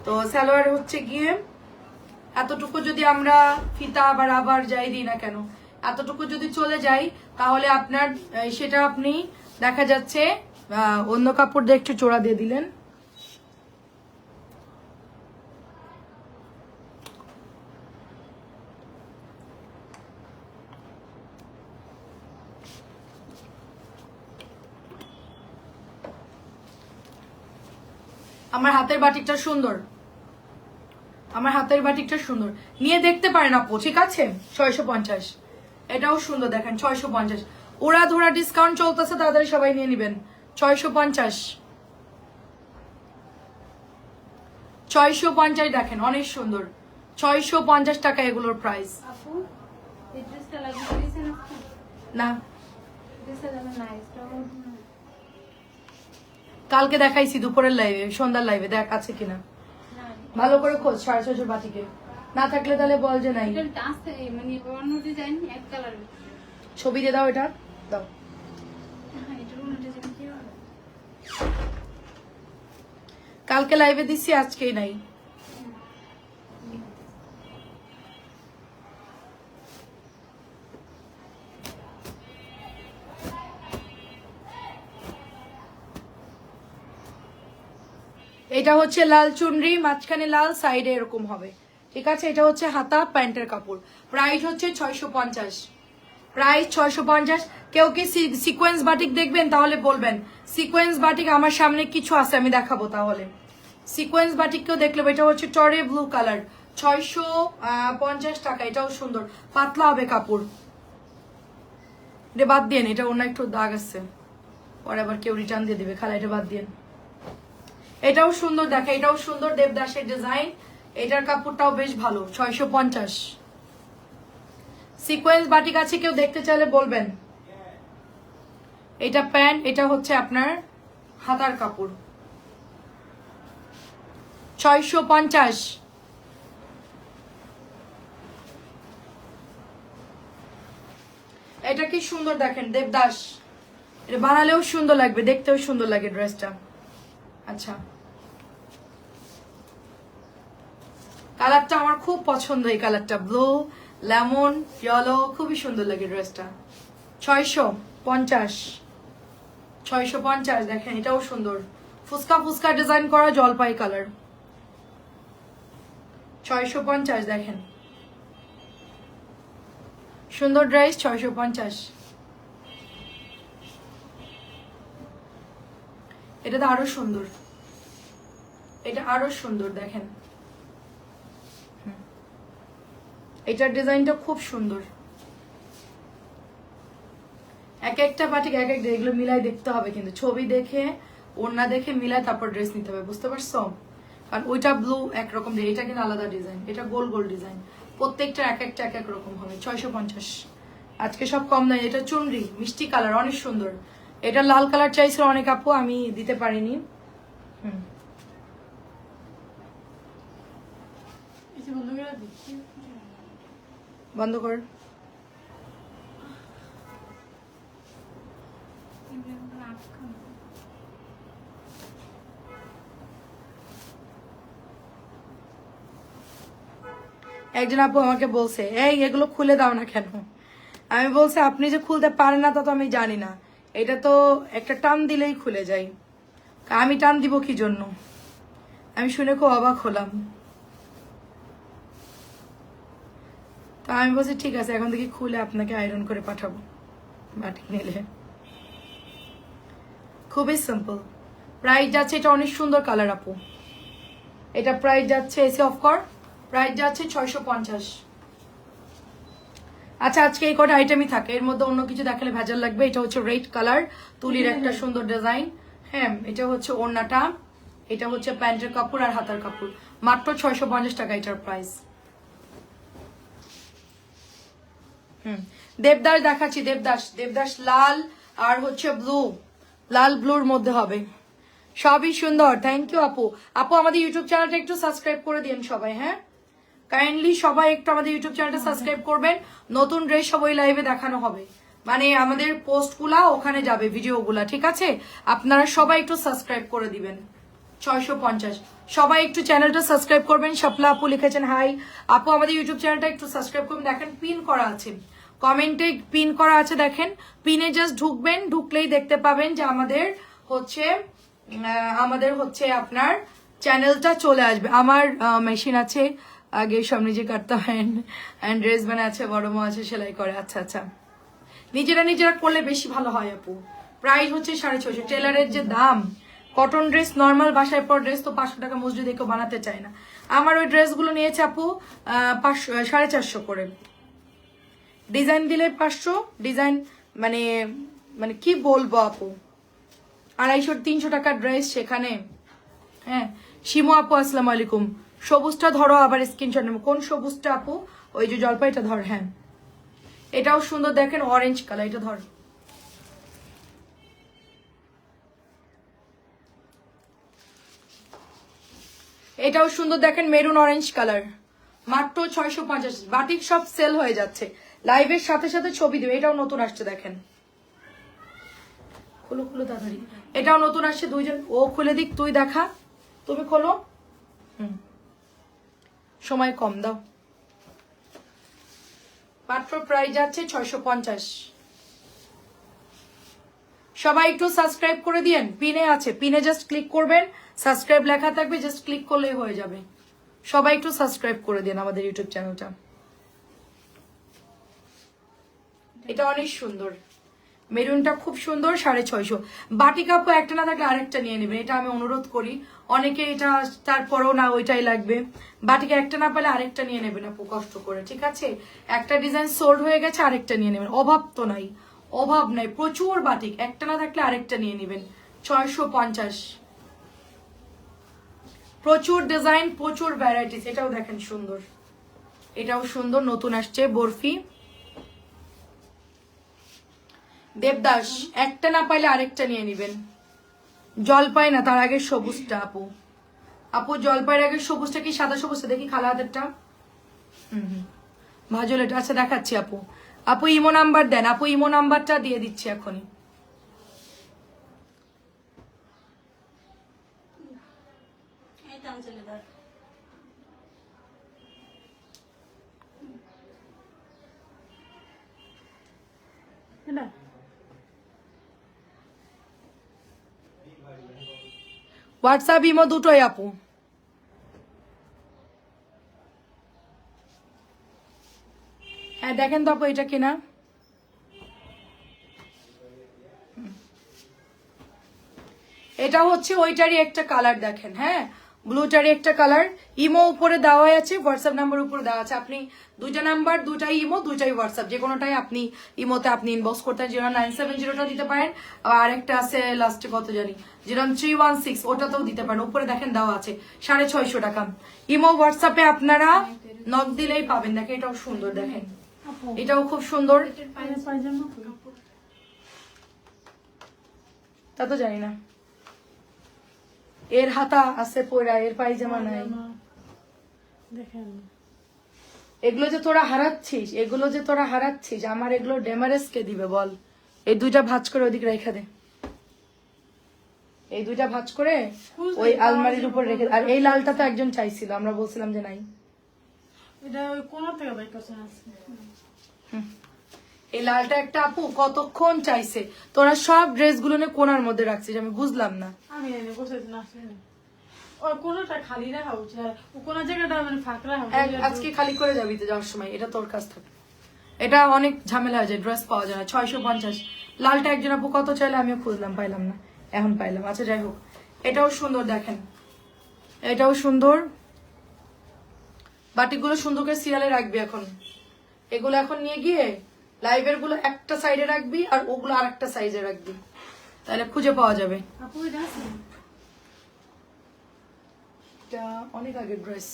তো সালোয়ারে হচ্ছে গিয়ে এতটুকু যদি আমরা ফিতা বা রাবার যাই দিই না কেন, এতটুকু যদি চলে যায় তাহলে আপনার সেটা আপনি দেখা যাচ্ছে অন্য কাপড় দিয়ে একটু চোড়া দিয়ে দিলেন। আমার হাতের বাটিকটা সুন্দর, আমার হাতের বাটিকটা সুন্দর, নিয়ে দেখতে পারেন আপু, ঠিক আছে? 650। এটাও সুন্দর দেখেন, 650। ওরা ধরা ডিসকাউন্ট চলতেছে, তাড়াতাড়ি সবাই নিয়ে নেবেন। 650, 650 দেখেন, অনেক সুন্দর। 650 টাকা এগুলোর প্রাইস। আপু এই ড্রেসটা লাগিয়ে দিয়েছেন আপনি? না, ড্রেসটা যেমন নাইস, কালকে দেখাইছি দুপুরের লাইভে, সন্ধ্যার লাইভে, দেখ আছে কিনা ভালো করে খোঁজ। 650 বাটিকে না থাকলে তাহলে বল যে নাই। এটা আছে মানে অন্য ডিজাইন এক কালার। ছবি দিয়ে দাও, এটা দাও। হ্যাঁ এটা অন্য ডিজাইন কি হবে? কালকে লাইভে দিচ্ছি, আজকেই নাই। এটা হচ্ছে লাল চুনরি, মাঝখানে লাল, সাইডে এরকম হবে, ঠিক আছে? এটা হচ্ছে হাতা প্যান্টের কাপড়। প্রাইস হচ্ছে 650, প্রাইস 650। কেউ কি সিকোয়েন্স বাটিক দেখবেন তাহলে বলবেন। সিকোয়েন্স বাটিক আমার সামনে কিছু আছে, আমি দেখাবো তাহলে। সিকোয়েন্স বাটিক কেউ দেখলে, এটা হচ্ছে টরে ব্লু কালার, 650 টাকা। এটাও সুন্দর, পাতলা হবে কাপড়। এটা বাদ দিন, এটা অন্য একটু দাগ আছে, পরে আবার কেউ রিটার্ন দিয়ে দিবে, খালা এটা বাদ দিন। এটাও সুন্দর দেখে, এটাও সুন্দর, দেবদাসের ডিজাইন, এটার কাপড়টাও বেশ ভালো। 650 সিকোয়েন্স বাটিক আছে, কেউ দেখতে চাইলে বলবেন। এটা প্যান্ট, এটা হচ্ছে আপনার হাতার কাপড়। 650। এটা কি সুন্দর দেখেন, দেবদাস, এটা বানালেও সুন্দর লাগবে, দেখতেও সুন্দর লাগে ড্রেসটা। আচ্ছা, কালারটা আমার খুব পছন্দ, এই কালারটা ব্লু লেমন ইয়েলো, খুবই সুন্দর লাগে ড্রেসটা। 650, 650 দেখেন, এটাও সুন্দর, ফুচকা ফুচকা ডিজাইন করা জলপাই কালার। 650 দেখেন, সুন্দর ড্রেস। 650। এটা তো আরো সুন্দর, এটা আরো সুন্দর দেখেন, এটার ডিজাইনটা খুব সুন্দর। এক একটা বাটিক এক এক, এগুলো মিলাই দেখতে হবে, কিন্তু ছবি দেখে ওড়না দেখে মিলাই তারপর ড্রেস নিতে হবে, বুঝতে পারছো? কারণ ওইটা ব্লু একরকম, এটা কিন্তু আলাদা ডিজাইন, এটা গোল গোল ডিজাইন, প্রত্যেকটা এক একটা এক এক রকম হবে। 650 আজকে সব কম দামে। এটা চুনরি মিষ্টি কালার, অনেক সুন্দর। এটা লাল কালার চাইছিল অনেক আপু, আমি দিতে পারিনি। বন্ধ কর। মাঝখানে। একজন আপু আমাকে বলছে এই এগুলো খুলে দাও না কেন। আমি বলছি আপনি যে খুলতে পারেন না তা তো আমি জানি না, এটা তো একটা টান দিলেই খুলে যায়, আমি টান দিব কি জন্য? আমি শুনে খুব অবাক হলাম। তো আমি বলছি ঠিক আছে এখন থেকে খুলে আপনাকে আয়রন করে পাঠাবো বাটিক নিলে। খুবই সিম্পল। প্রাইস যাচ্ছে, এটা অনেক সুন্দর কালার আপু, এটা প্রাইস যাচ্ছে এসি অফ কর, প্রাইস যাচ্ছে 650। আচ্ছা আজকে এই কটা আইটেমই থাকে, এর মধ্যে অন্য কিছু দেখালে ভেজাল লাগবে। এটা হচ্ছে রেড কালার, তুলির একটা সুন্দর ডিজাইন। হ্যাঁ এটা হচ্ছে ওড়নাটা, এটা হচ্ছে প্যান্টের কাপড় আর হাতার কাপড়, মাত্র 650 টাকা এটার প্রাইস। দেবদাস দেখাচ্ছি, দেবদাস লাল আর হচ্ছে ব্লু, লাল ব্লুর মধ্যে হবে, সবই সুন্দর। থ্যাংক ইউ আপু। আপু আমাদের ইউটিউব চ্যানেলটা একটু সাবস্ক্রাইব করে দিন সবাই, হ্যাঁ কাইন্ডলি সবাই একটু আমাদের ইউটিউব চ্যানেলটা সাবস্ক্রাইব করবেন। নতুন ড্রেস সব ওই লাইভে দেখানো হবে, মানে আমাদের পোস্টগুলা ওখানে যাবে, ভিডিওগুলা, ঠিক আছে? আপনারা সবাই একটু সাবস্ক্রাইব করে দিবেন। 650, সবাই একটু চ্যানেলটা সাবস্ক্রাইব করবেন। শাপলা আপু লিখেছেন হাই আপু, আমাদের ইউটিউব চ্যানেলটা একটু সাবস্ক্রাইব করবেন। দেখেন পিন করা আছে, কমেন্টে পিন করা আছে, দেখেন পিনে জাস্ট ঢুকবেন, ঢুকলেই দেখতে পাবেন যে আমাদের হচ্ছে আপনার চ্যানেলটা চলে আসবে। আমার মেশিন আছে, আগে সব নিজে কাটতে হয়, অ্যান্ড ড্রেস বানায় আছে, বড় মা আছে সেলাই করে। আচ্ছা আচ্ছা, নিজেরা করলে বেশি ভালো হয় আপু। প্রাইস হচ্ছে 650। টেলারের যে দাম, কটন ড্রেস নর্মাল বাসায় পর ড্রেস তো 500 টাকা মজুরি কেউ বানাতে চায় না। আমার ওই ড্রেসগুলো নিয়েছে আপু 450 করে, ডিজাইন দিলে 500, ডিজাইন মানে মানে কি বলবো আপু, 250-300 টাকার ড্রেস সেখানে। হ্যাঁ শিমু আপু আসসালামু আলাইকুম। সবুজটা ধরো, আবার স্ক্রিনশট নেবো। কোন সবুজটা আপু? ওই যে জলপাইটা ধর। হ্যাঁ এটাও সুন্দর, দেখেন অরেঞ্জ কালার, এটা ধর। এটাও সুন্দর, দেখেন মেরুন অরেঞ্জ কালার, মাত্র 650। বাটিক সব সেল হয়ে যাচ্ছে, লাইভের সাথে সাথে ছবি দেবে। এটাও নতুন আসছে, দেখেন খুলো খুলো তাড়াতাড়ি, এটাও নতুন আসছে। দুইজন ও খুলে দিক, তুই দেখা, তুমি খোলো। সময় কম দাও। মাত্র প্রাইস যাচ্ছে 650। সবাই একটু সাবস্ক্রাইব করে দিয়েন, পিনে আছে, পিনে জাস্ট ক্লিক করবেন, সাবস্ক্রাইব লেখা থাকবে, জাস্ট ক্লিক করলেই হয়ে যাবে। সবাই একটু সাবস্ক্রাইব করে দিন আমাদের ইউটিউব চ্যানেলটা। এটা অনেক সুন্দর, মেরুনটা খুব সুন্দর, 650। বাটি কাপও একটা না থাকলে আরেকটা নিয়ে নেবেন, এটা আমি অনুরোধ করি। অনেকে এটা তারপরেও না ওইটাই লাগবে, বাটিকে একটা না পেলে আরেকটা নিয়ে নেবেন আপু, কষ্ট করে, ঠিক আছে? একটা ডিজাইন সোল্ড হয়ে গেছে, আরেকটা নিয়ে নেবেন, অভাব তো নাই, অভাব নাই, প্রচুর বাটিক, একটা না থাকলে আরেকটা নিয়ে নেবেন। 650, প্রচুর ডিজাইন, প্রচুর ভ্যারাইটিস। এটাও দেখেন সুন্দর, এটাও সুন্দর, নতুন আসছে বরফি। দেবদাস একটা না পাইলে আরেকটা নিয়ে নিবেন। জলপাই না, তার আগে সবুজটা আপু জলপাইয়ের আগে সবুজটা কি সাদা সবুজটা দেখি, খালা হাতেরটা। ভাজল এটা, আচ্ছা দেখাচ্ছি আপু। আপু ইমো নাম্বার দেন, আপু ইমো নাম্বারটা দিয়ে দিচ্ছি এখনই। হোয়াটসঅ্যাপ ইমো দুটোই আপু। হ্যাঁ দেখেন তো আপু এটা কিনা, এটা হচ্ছে ওইটারই একটা কালার, দেখেন। হ্যাঁ ব্লুটারই একটা কালার, ইমো উপরে দেওয়া আছে, হোয়াটসঅ্যাপ নাম্বার উপরে দেওয়া আছে। আপনি দুইটা নাম্বার, দুটাই ইমো, দুটাই হোয়াটসঅ্যাপ, যে কোনোটাই আপনি ইমোতে আপনি ইনবক্স করতে 0970টা দিতে পারেন, আর একটা আছে লাস্টে কত জানি 0316, ওটাতেও দিতে পারেন। উপরে দেখেন দেওয়া আছে 650 টাকা। ইমো হোয়াটসঅ্যাপে আপনারা নক দিলেই পাবেন। দেখেন এটাও সুন্দর, দেখেন এটাও খুব সুন্দর, তা তো জানি না। এর হাতা আছে পয়রা, এর পায়জামা নাই। দেখেন এগুলো যে তোরা হারাচ্ছিস, আমার এগুলো ডেমারেস কে দিবে বল? এই দুইটা ভাঁজ করে ওইদিকে রেখে দে। এই দুইটা ভাঁজ করে ওই আলমারির উপর রেখে, আর এই লালটা তো একজন চাইছিল, আমরা বলছিলাম যে নাই। এটা ওই কোন থেকে বাই করছেন আজকে? এই লালটা একটা আপু কতক্ষণ চাইছে, তোরা সব ড্রেস গুলো নিয়ে কোনার মধ্যে রাখছিস, আমি বুঝলাম না। আমি এনে বসেছি না আসলে ওই কোনটা খালি রাখা উচিত, ও কোন জায়গাটা মানে ফাঁকা রাখা উচিত। আজকে খালি করে যাবি তো যাওয়ার সময়, এটা তোর কাছ থাকে। এটা অনেক ঝামেলা হয়ে যায়, ড্রেস পাওয়া যায় না। 650 লালটা একজন আপু কত চাইলে, আমিও খুঁজলাম পাইলাম না, এখন পাইলাম। আচ্ছা যাই হোক, এটাও সুন্দর দেখেন, এটাও সুন্দর। বাটিকগুলো সুন্দর করে সিরিয়ালে রাখবি এখন, এগুলো এখন নিয়ে গিয়ে লাইভের গুলো একটা সাইডে রাখবি আর ওগুলো আর একটা সাইডে রাখবি, তাহলে খুঁজে পাওয়া যাবে। আপু এটা আছে এটা অনেক আগের ড্রেস,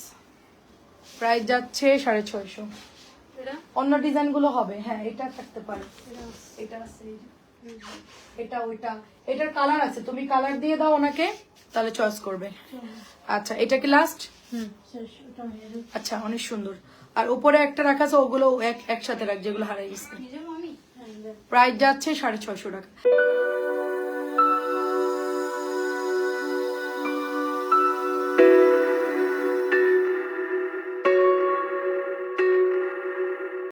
প্রাইস যাচ্ছে 650। এটা অন্য ডিজাইন গুলো হবে, হ্যাঁ এটা থাকতে পারে, এটা আছে। এটা আছে, এটা ওইটা, এটার কালার আছে, তুমি কালার দিয়ে দাও ওনাকে, তাহলে চয়েস করবে। আচ্ছা এটা কি লাস্ট? শেষ ওটা হয়ে গেছে। আচ্ছা অনেক সুন্দর। আর উপরে একটা রাখা আছে, ওগুলো একসাথে রাখ যেগুলো হারাই গেছে। নিজে মামি হ্যাঁ, দেখ। প্রাইস যাচ্ছে 650 টাকা।